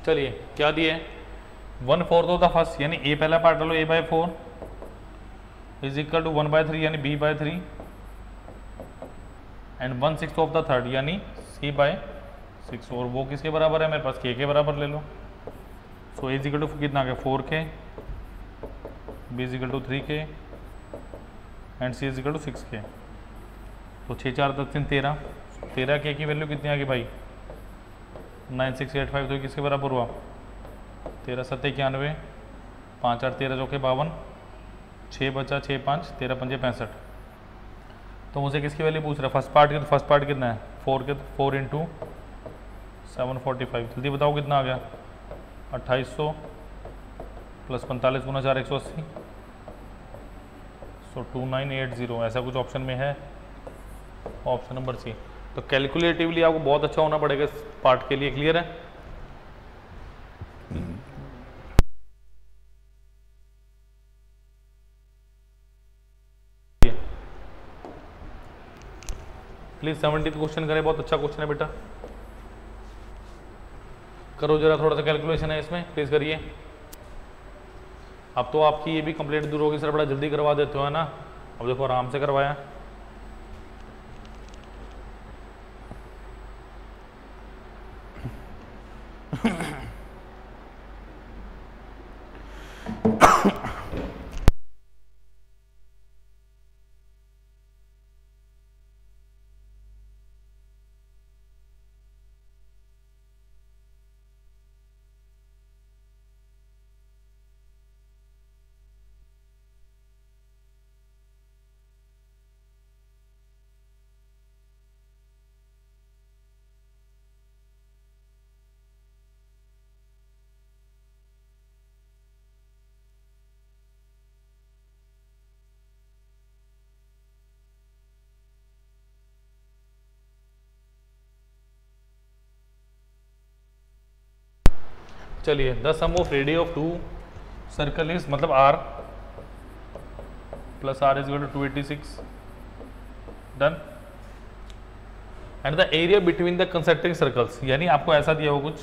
[SPEAKER 1] चलिए क्या दिए 1/4 ऑफ द फर्स्ट, यानी ए पहला पार्ट लो a/4 इज इक्वल टू 1/3 यानी b/3, and 1/6 of the third यानी c/6, और वो किसके बराबर है मेरे पास k के बराबर ले लो। So a is equal to कितना आ गया 4k, b is equal to 3k and c is equal to 6k। तो 6 4 10 13, 13k की वैल्यू कितनी आ गई भाई 9685 तो किसके बराबर हुआ? 13 7 91, 5 8 13 चौके 52, 6 बचा 6 5 13 पंजे 65। तो मुझे किसकी वैल्यू पूछ रहा है? फर्स्ट पार्ट कितना है? 4 इंटू 745। जल्दी बताओ कितना आ गया? 2800 प्लस 45 गुना 4 180, सो 2980। ऐसा कुछ ऑप्शन में है? Option number C. तो कैलकुलेटिवली आपको बहुत अच्छा होना पड़ेगा इस पार्ट के लिए। क्लियर है? प्लीज 70th क्वेश्चन करें, बहुत अच्छा क्वेश्चन है बेटा। करो जरा, थोड़ा सा कैलकुलेशन है इसमें, प्लीज करिए। अब तो आपकी ये भी कंप्लीट दूर होगी सर, बड़ा जल्दी करवा देते हो है ना। अब देखो आराम से करवाया। चलिए, the sum of radius of two circle is, मतलब r plus r is equal to 286। Done. And the area between the concentric circles, यानी आपको ऐसा दिया हो कुछ,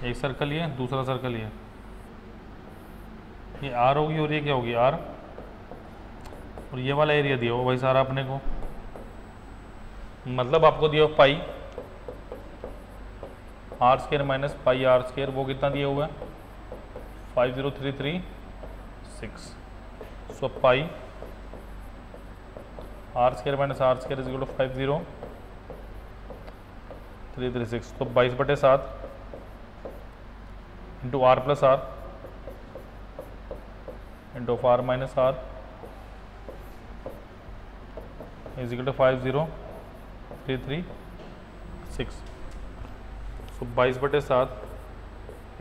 [SPEAKER 1] एक सर्कल ये, दूसरा सर्कल ये आर होगी और ये क्या होगी? आर। और ये वाला एरिया दिया हो भाई सारा अपने को, मतलब आपको दिया हो pi r square minus pi r square, वो कितना दिया हुआ है? 50336। So pi r square minus r square is equal to 50336। तो 22/7 into r plus r into r minus r is equal to 50336। So 22/7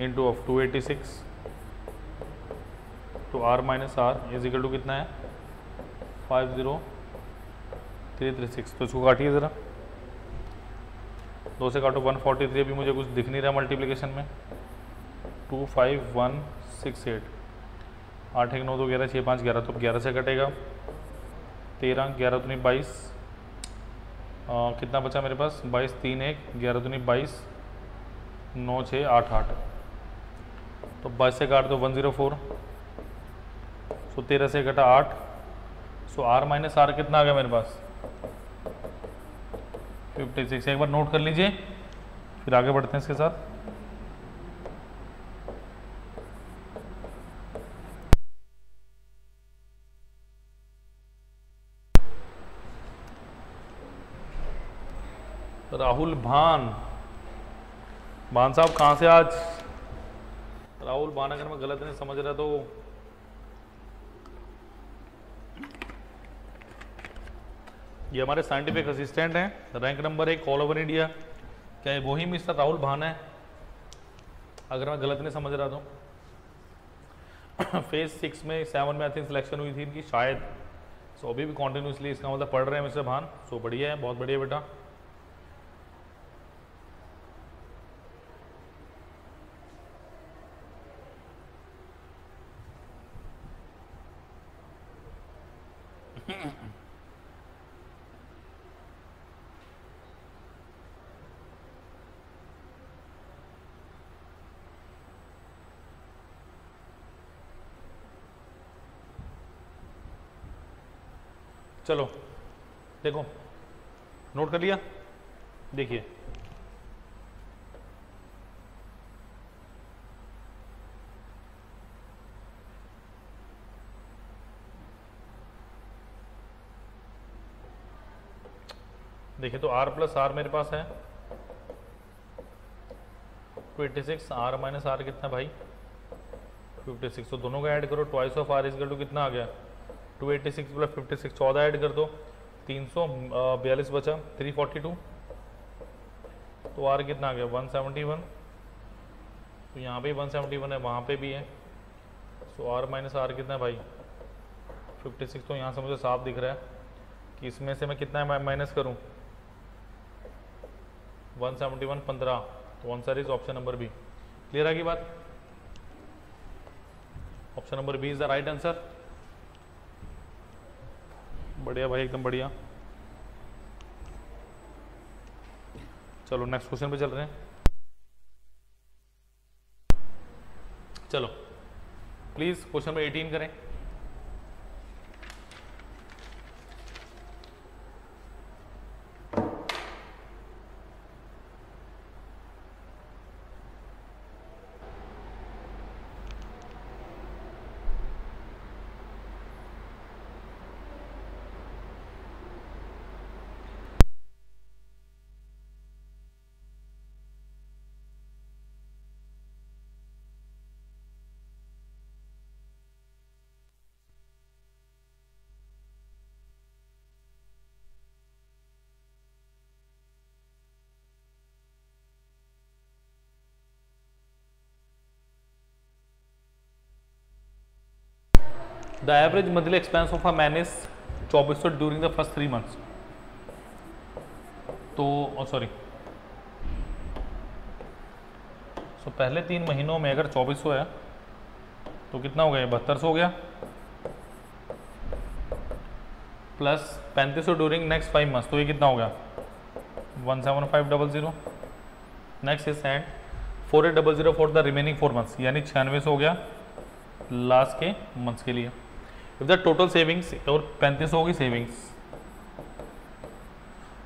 [SPEAKER 1] into of 286 to r minus r is equal to कितना है? 50336। तो इसको काटिए ज़रा, 2 से काटो 143। अभी मुझे कुछ दिख नहीं रहा मल्टीप्लिकेशन में। 25168, 8 1 9 2 11 6 5 11, तो 11 से कटेगा 13, 11 दूनी 22, कितना बचा मेरे पास? 22 3 1, 11 दूनी 22, 9 6 8 8। तो 22 से काट दो 104, सो 13 से घटा 8, सो आर माइनस आर कितना आ गया मेरे पास? 56। एक बार नोट कर लीजिए, फिर आगे बढ़ते हैं इसके साथ। राहुल भान साहब कहाँ से आज? राहुल भान, अगर मैं गलत नहीं समझ रहा तो ये हमारे साइंटिफिक असिस्टेंट हैं, rank number 1 all over India. क्या ये वही मिस्टर राहुल भान है? अगर मैं गलत नहीं समझ रहा तो फेज 6 में 7 में आई थिंक सिलेक्शन हुई थी इनकी शायद। सो अभी भी कॉन्टिन्यूसली इसका मतलब पढ़ रहे हैं मिस्टर भान। सो बढ़िया है, बहुत बढ़िया बेटा। चलो देखो, नोट कर लिया? देखिए देखिए, तो r प्लस आर मेरे पास है 286 आर माइनस आर कितना भाई 56, तो दोनों का ऐड करो, twice of R is equal to कितना आ गया 286 प्लस 56, 14 ऐड कर दो 342 बचा 342, तो आर कितना आ गया 171, तो यहाँ पे 171 है, वहाँ पे भी है, सो आर माइनस आर कितना है भाई 56, तो यहाँ से मुझे साफ दिख रहा है कि इसमें से मैं कितना माइनस करूँ 171 15, तो answer is option number B. Clear है की बात? Option number B is the right answer. बढ़िया भाई, एकदम बढ़िया। चलो नेक्स्ट क्वेश्चन पे चल रहे हैं। चलो प्लीज क्वेश्चन नंबर 18 करें। The average monthly expense of a man is 2400 during the first 3 months. तो सॉरी, सो पहले 3 महीनों में अगर 2400 है तो कितना हो गया 7200 हो गया, प्लस 3500 ड्यूरिंग नेक्स्ट 5 मंथ्स, तो ये कितना हो गया 17500। Next is and 4800 for the remaining 4 months, यानी 9600 हो गया लास्ट के मंथ्स के लिए। इफ द टोटल सेविंग्स और 3500 होगी savings,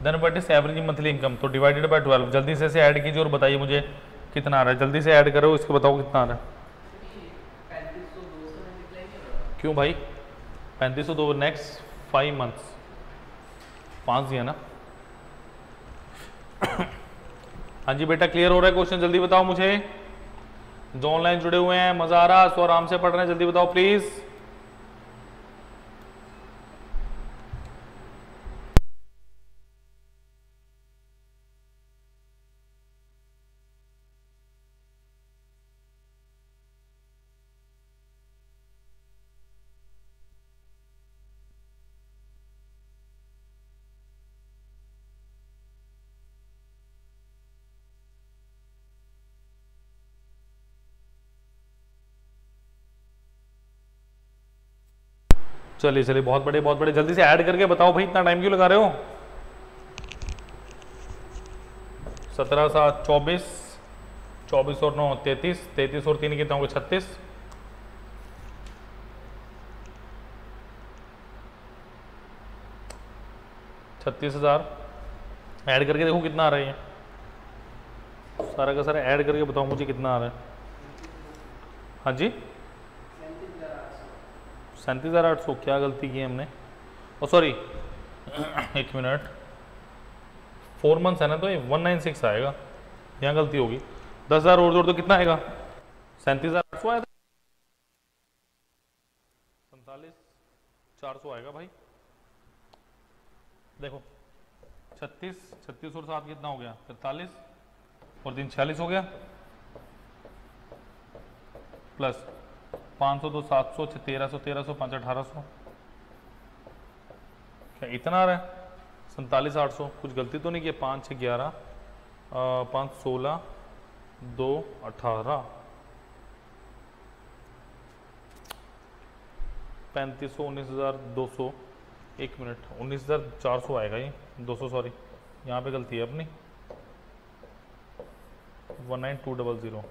[SPEAKER 1] then what is average monthly income, तो डिवाइडेड बाय 12। जल्दी से इसे ऐड कीजिए और बताइए मुझे कितना आ रहा है, जल्दी से ऐड करो, इसको बताओ कितना आ रहा है। क्यों भाई 3502 नेक्स्ट 5 मंथ्स 5 दिया ना। हाँ जी बेटा, क्लियर हो रहा है क्वेश्चन? जल्दी बताओ मुझे, जो ऑनलाइन जुड़े हुए हैं, मजा आ रहा है, सो आराम से पढ़ रहे हैं, जल्दी बताओ प्लीज। चलिए चलिए, बहुत बड़े बहुत बड़े, जल्दी से ऐड करके बताओ भाई, इतना टाइम क्यों लगा रहे हो। 17 7 24, 24 और 9 33, 33 और 3 कितना होगा 36, 36,000। ऐड करके देखो कितना आ रहा है, सारा का सारा ऐड करके बताओ मुझे कितना आ रहा है। हाँ जी 37,800, क्या गलती की हमने, ओ सॉरी 1 मिनट, 4 मंथ्स है ना, तो ये 196 आएगा, यहाँ गलती होगी। 10,000 और जोड़ दो, कितना आएगा 37,800 आया था, 47,400 आएगा भाई। देखो 36 और 7 कितना हो गया 43, और 3 46 हो गया, प्लस 500 तो 700, 1300, 1300, 5 1800, क्या इतना आ रहा है 47,800। कुछ गलती तो नहीं की, 5 6 11, 5 16, 2 18, 3500, 19,200, 1 मिनट 19,400 आएगा ये, 200 सॉरी, यहाँ पे गलती है अपनी, 19200,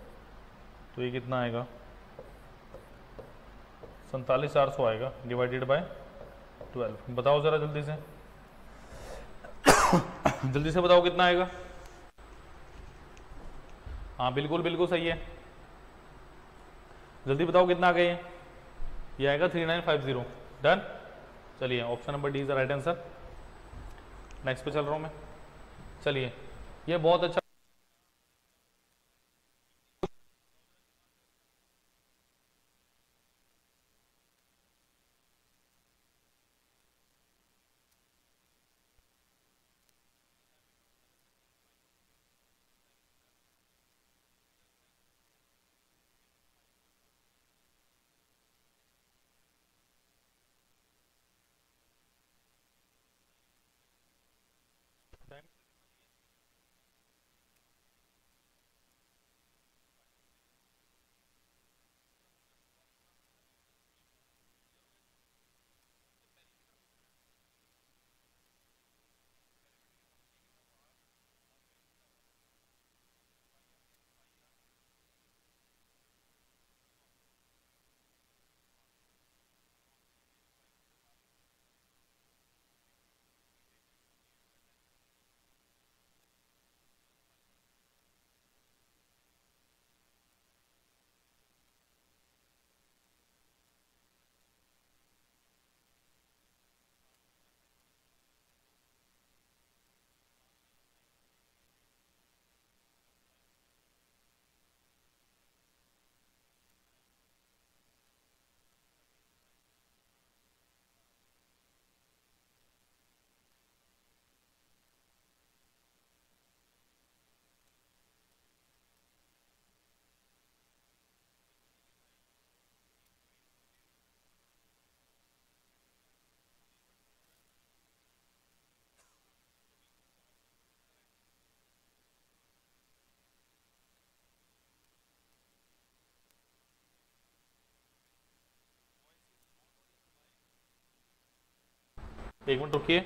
[SPEAKER 1] तो ये कितना आएगा 47,400 आएगा डिवाइडेड बाय 12। बताओ जरा जल्दी से जल्दी से बताओ कितना आएगा। हाँ बिल्कुल बिल्कुल सही है, जल्दी बताओ कितना आ गया ये आएगा 3950। डन। चलिए option number D is the right answer. Next पे चल रहा हूँ मैं। चलिए ये बहुत अच्छा, एक मिनट रुकिए।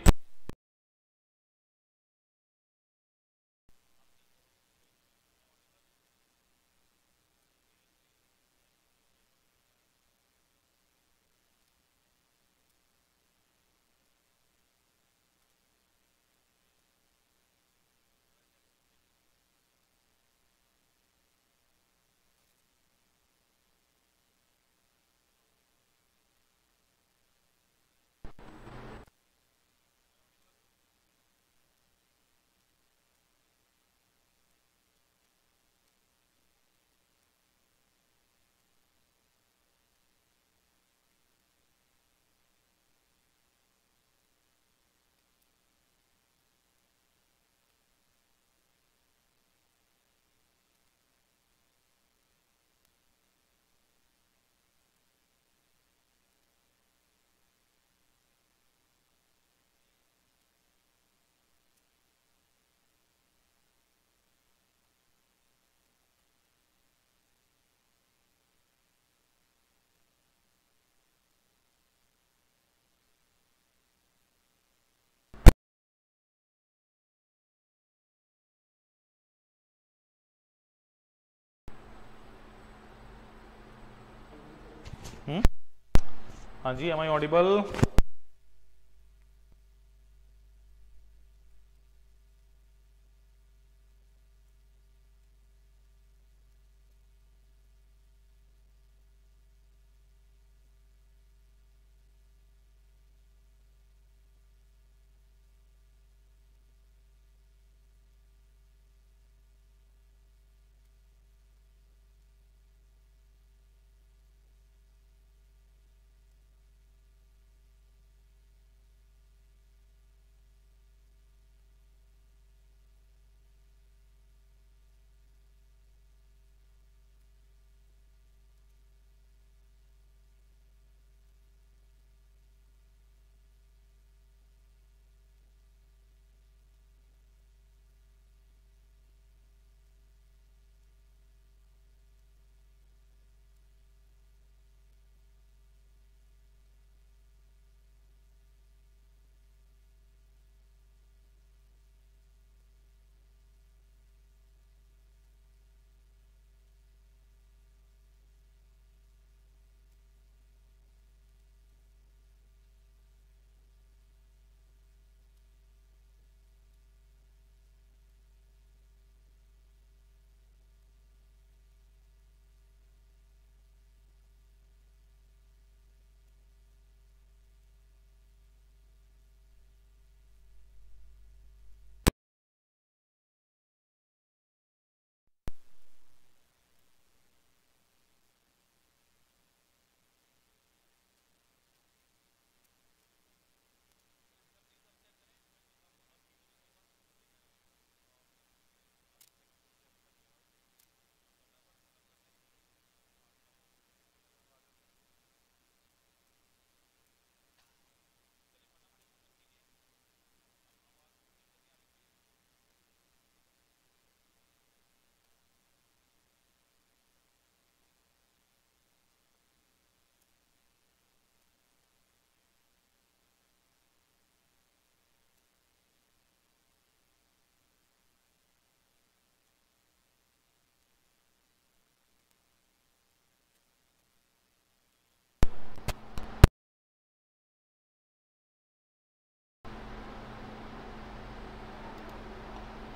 [SPEAKER 1] हाँ जी, एम आई ऑडिबल?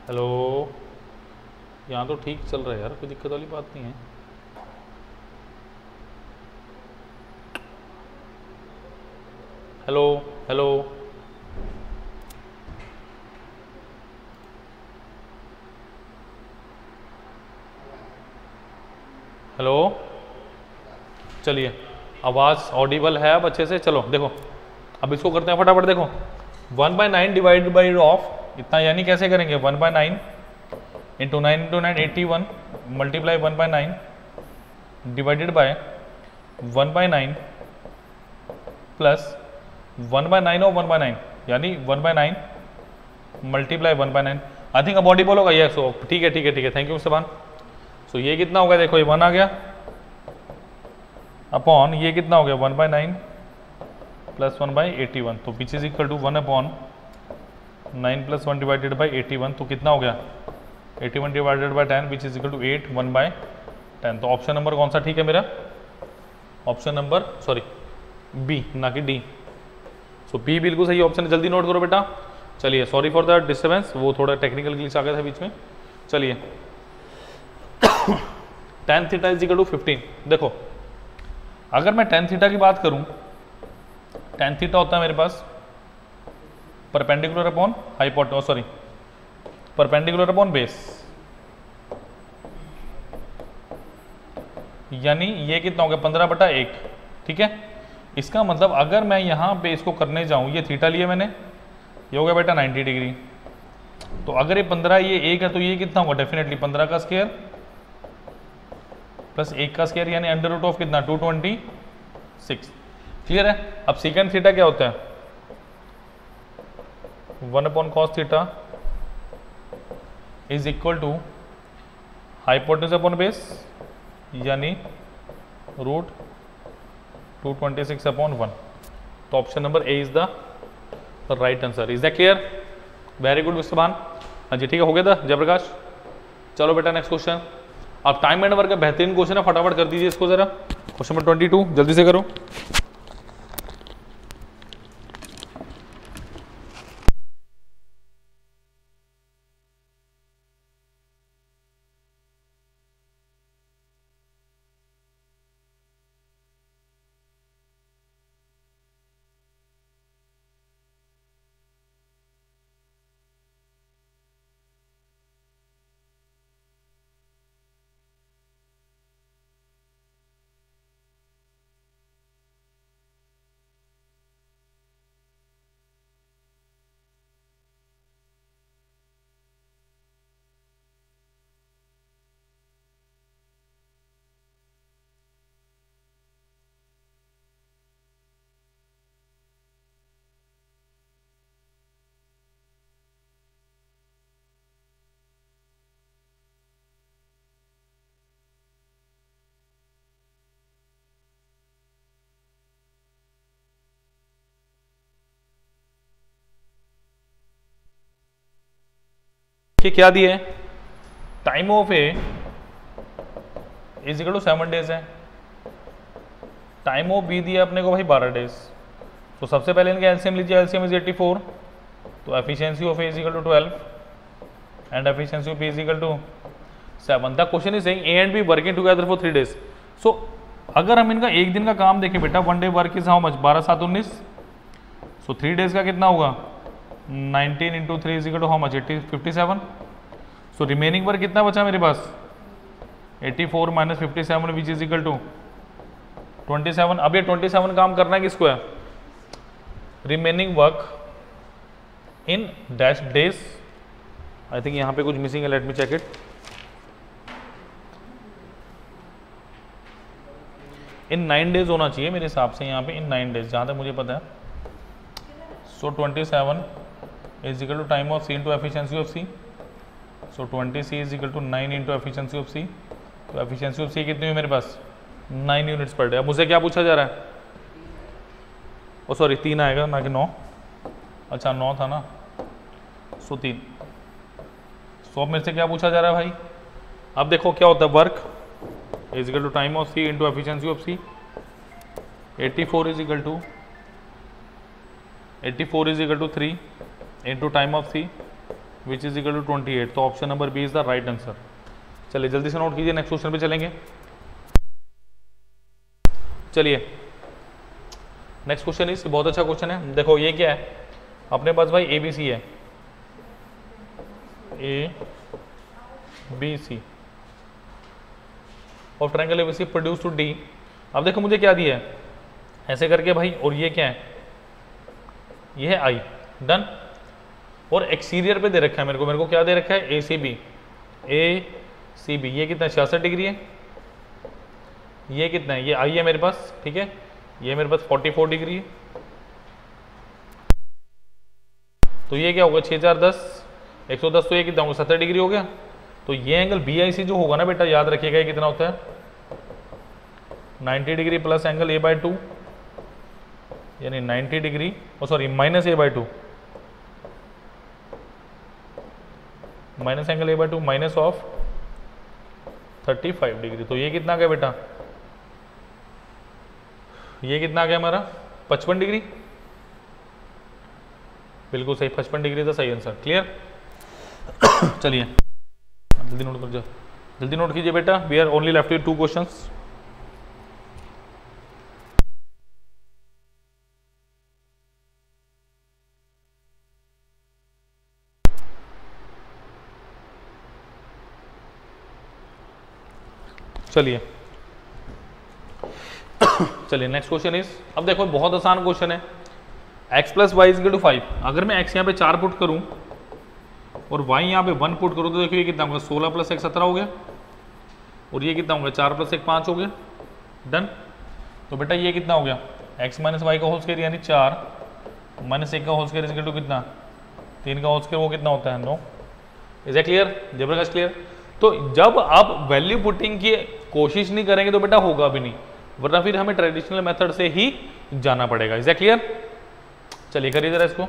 [SPEAKER 1] हेलो, यहाँ तो ठीक चल रहा है यार, कोई दिक्कत वाली बात नहीं है। हेलो हेलो, हेलो, चलिए आवाज़ ऑडिबल है अब अच्छे से। चलो देखो, अब इसको करते हैं फटाफट। देखो 1/9 डिवाइडेड बाई ऑफ इतना, यानी कैसे करेंगे? 1/9 into 9 81 multiply 1/9 divided by 1/9 plus 1/9 और 1/9 यानी 1/9 मल्टीप्लाई 1/9। आई थिंक अब ऑडिबल होगा ये। सो ठीक है ठीक है ठीक है, थैंक यू मुस्तफान। सो ये कितना होगा? देखो ये 1 आ गया अपॉन ये कितना हो गया? 1/9 प्लस 1/81, तो which is equal to 1/9 + 1 divided by 81, तो कितना हो गया 81 divided by 10 which is equal to 8 1/10। तो ऑप्शन नंबर कौन सा ठीक है मेरा, ऑप्शन नंबर सॉरी बी, ना कि डी। सो बी बिल्कुल सही ऑप्शन है, जल्दी नोट करो बेटा। चलिए सॉरी फॉर द डिस्टर्बेंस, वो थोड़ा टेक्निकल ग्लिच आ गया था बीच में। चलिए tan theta is equal to 15। देखो अगर मैं tan थीटा की बात करूं, tan थीटा होता है मेरे पास perpendicular upon hypotenuse, sorry perpendicular upon base, यानी ये कितना हो गया 15/1, ठीक है। इसका मतलब अगर मैं यहाँ पे इसको करने जाऊँ, ये थीटा लिए मैंने, ये हो गया बेटा 90 डिग्री। तो अगर ये 15 ये 1 है तो ये कितना होगा, डेफिनेटली 15 का स्क्वायर प्लस 1 का स्क्वायर, यानी अंडर रूट ऑफ कितना 226। क्लियर है। अब सेकंड थीटा क्या होता है 1/cos theta is equal to hypotenuse upon base, यानी रूट 226/1। तो option number A is the right answer. Is that clear? Very good mister Bhan. हाँ जी ठीक है, हो गया था जयप्रकाश। चलो बेटा नेक्स्ट क्वेश्चन। अब टाइम एंड वर्क का बेहतरीन क्वेश्चन है, फटाफट कर दीजिए इसको जरा। क्वेश्चन नंबर 22 जल्दी से करो। कि क्या दिए है, time of A is equal to 7 days है, टाइम ऑफ बी दिया अपने को भाई 12 डेज। तो सबसे पहले इनका एलसीएम लीजिए, एलसीएम इज 84, तो efficiency of A is equal to 12 and efficiency of B is equal to 7। The question is saying A and B working together for 3 days. So अगर हम इनका एक दिन का काम देखें बेटा, 1 day work is how much 12 7 19, so 3 days का कितना होगा 19 into 3 is equal to how much 57। So remaining work कितना बचा मेरे पास 84 minus 57 which is equal to 27। अब ये 27 काम करना है किसको है, remaining work in dash days. I think यहाँ पे कुछ मिसिंग है, let me check it. In 9 days होना चाहिए मेरे हिसाब से यहाँ पे, इन 9 डेज जहाँ तक मुझे पता है। So 27 is equal to time of C into efficiency of C, so 20 C is equal to 9 into efficiency of C. तो एफिशिएंसी ऑफ सी कितनी हुई मेरे पास 9 यूनिट्स पर डे। अब मुझे क्या पूछा जा रहा है, ओ सॉरी 3 आएगा ना कि 9, अच्छा 9 था ना, सो 3। सो अब मेरे से क्या पूछा जा रहा है भाई, अब देखो क्या होता है work is equal to time of C into efficiency of C. 84 is equal to 3 into time of C which is equal to 28। तो option number B is the right answer. चलिए जल्दी से नोट कीजिए, नेक्स्ट क्वेश्चन पे चलेंगे। चलिए next question is बहुत अच्छा क्वेश्चन है। देखो ये क्या है, अपने पास भाई ए बी सी है, A B C of triangle ABC produce to D. अब देखो मुझे क्या दिया है ऐसे करके भाई, और ये क्या है, ये है आई, डन। और एक्सटीरियर पे दे रखा है मेरे को क्या दे रखा है, ए सी बी, ये कितना 66 डिग्री है, ये कितना है, ये आई है मेरे पास, ठीक है, ये मेरे पास 44 डिग्री है। तो ये क्या होगा 6 4 10 110, तो ये कितना होगा 70 डिग्री हो गया। तो ये एंगल बी आई सी जो होगा ना बेटा, याद रखिएगा ये कितना होता है 90 degree plus angle A by 2, यानी 90 degree, oh sorry minus a/2, minus angle a/2 minus of 35 degree. तो ये कितना आ गया बेटा, ये कितना आ गया हमारा 55 डिग्री। बिल्कुल सही, 55 डिग्री था सही आंसर। क्लियर? चलिए जल्दी नोट कर जाओ, जल्दी नोट कीजिए बेटा। We are only left with 2 questions. चलिए चलिए नेक्स्ट क्वेश्चन इज, अब देखो बहुत आसान क्वेश्चन है। x plus y is to 5। अगर मैं x यहाँ पे 4 पुट करूं और y यहाँ पे 1 पुट करूं तो देखो ये कितना होगा, 16 प्लस 1 17 हो गया, और ये कितना होगा 4 प्लस 1 5 हो गया। डन। तो बेटा ये कितना हो गया, x माइनस वाई का होल स्क्वायर यानी 4 माइनस 1 का होल स्क्वायर इज टू कितना 3 का होल स्क्वायर, वो कितना होता है 9। Is it clear? जबरदस्त क्लियर। तो जब आप वैल्यू पुटिंग की कोशिश नहीं करेंगे तो बेटा होगा भी नहीं, वरना फिर हमें ट्रेडिशनल मेथड से ही जाना पड़ेगा। Is that clear? चलिए करिए जरा इसको।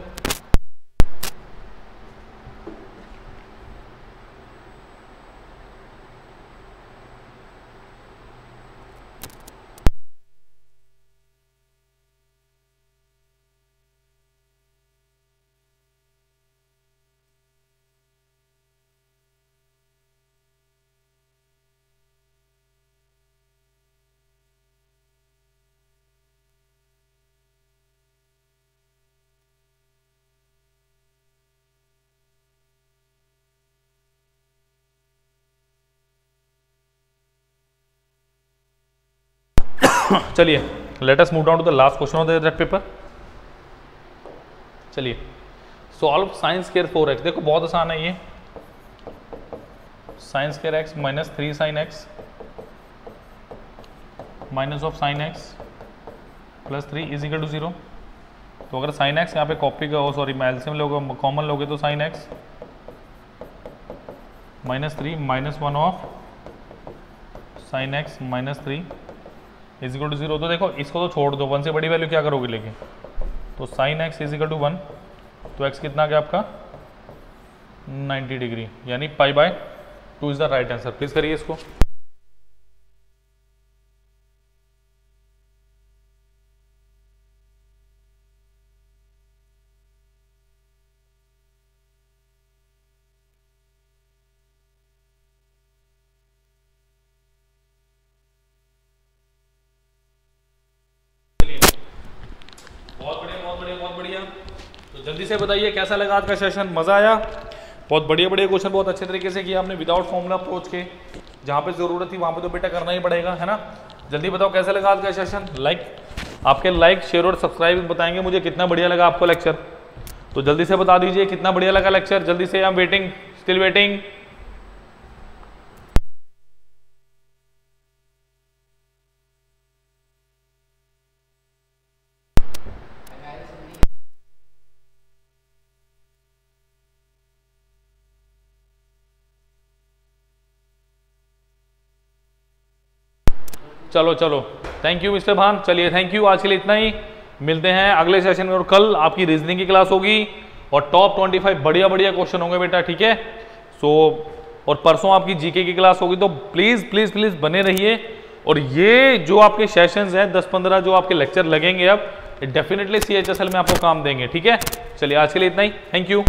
[SPEAKER 1] चलिए let us move down to the last question of that paper. चलिए सॉल्व साइन स्क्वायर 4x। देखो बहुत आसान है ये, sine square x minus 3 sine x minus of sine x plus 3 is equal to 0। तो अगर साइन x यहाँ पे कॉपी का हो, सॉरी मैं एलसीएम लोगे कॉमन लोगे तो sine x minus 3 minus 1 of sine x minus 3 is equal to 0। तो देखो इसको तो छोड़ दो, 1 से बड़ी वैल्यू क्या करोगे लेके, तो sine x is equal to 1, तो x कितना आ गया आपका 90 डिग्री, यानी π/2 is the right answer. Please करिए इसको। बहुत बढ़िया। तो जल्दी से बताइए कैसा लगा आज का सेशन, मजा आया? बहुत बढ़िया क्वेश्चन बहुत अच्छे तरीके से किया आपने विदाउट फॉर्मूला अप्रोच के। जहाँ पे जरूरत थी वहाँ पे तो बेटा करना ही पड़ेगा, है ना। जल्दी बताओ कैसा लगा आज का सेशन। आपके लाइक शेयर और सब्सक्राइब बताएंगे मुझे कितना बढ़िया लगा आपको लेक्चर। तो जल्दी से बता दीजिए कितना बढ़िया लगा लेक्चर, जल्दी से। I am waiting, still waiting. चलो चलो, थैंक यू मिस्टर भान। चलिए थैंक यू, आज के लिए इतना ही। मिलते हैं अगले सेशन में, और कल आपकी रीजनिंग की क्लास होगी और टॉप 25 बढ़िया क्वेश्चन होंगे बेटा, ठीक है। और परसों आपकी जीके की क्लास होगी, तो प्लीज प्लीज प्लीज बने रहिए। और ये जो आपके सेशंस हैं 10-15 जो आपके लेक्चर लगेंगे अब, डेफिनेटली CHSL में आपको काम देंगे, ठीक है। चलिए आज के लिए इतना ही, थैंक यू।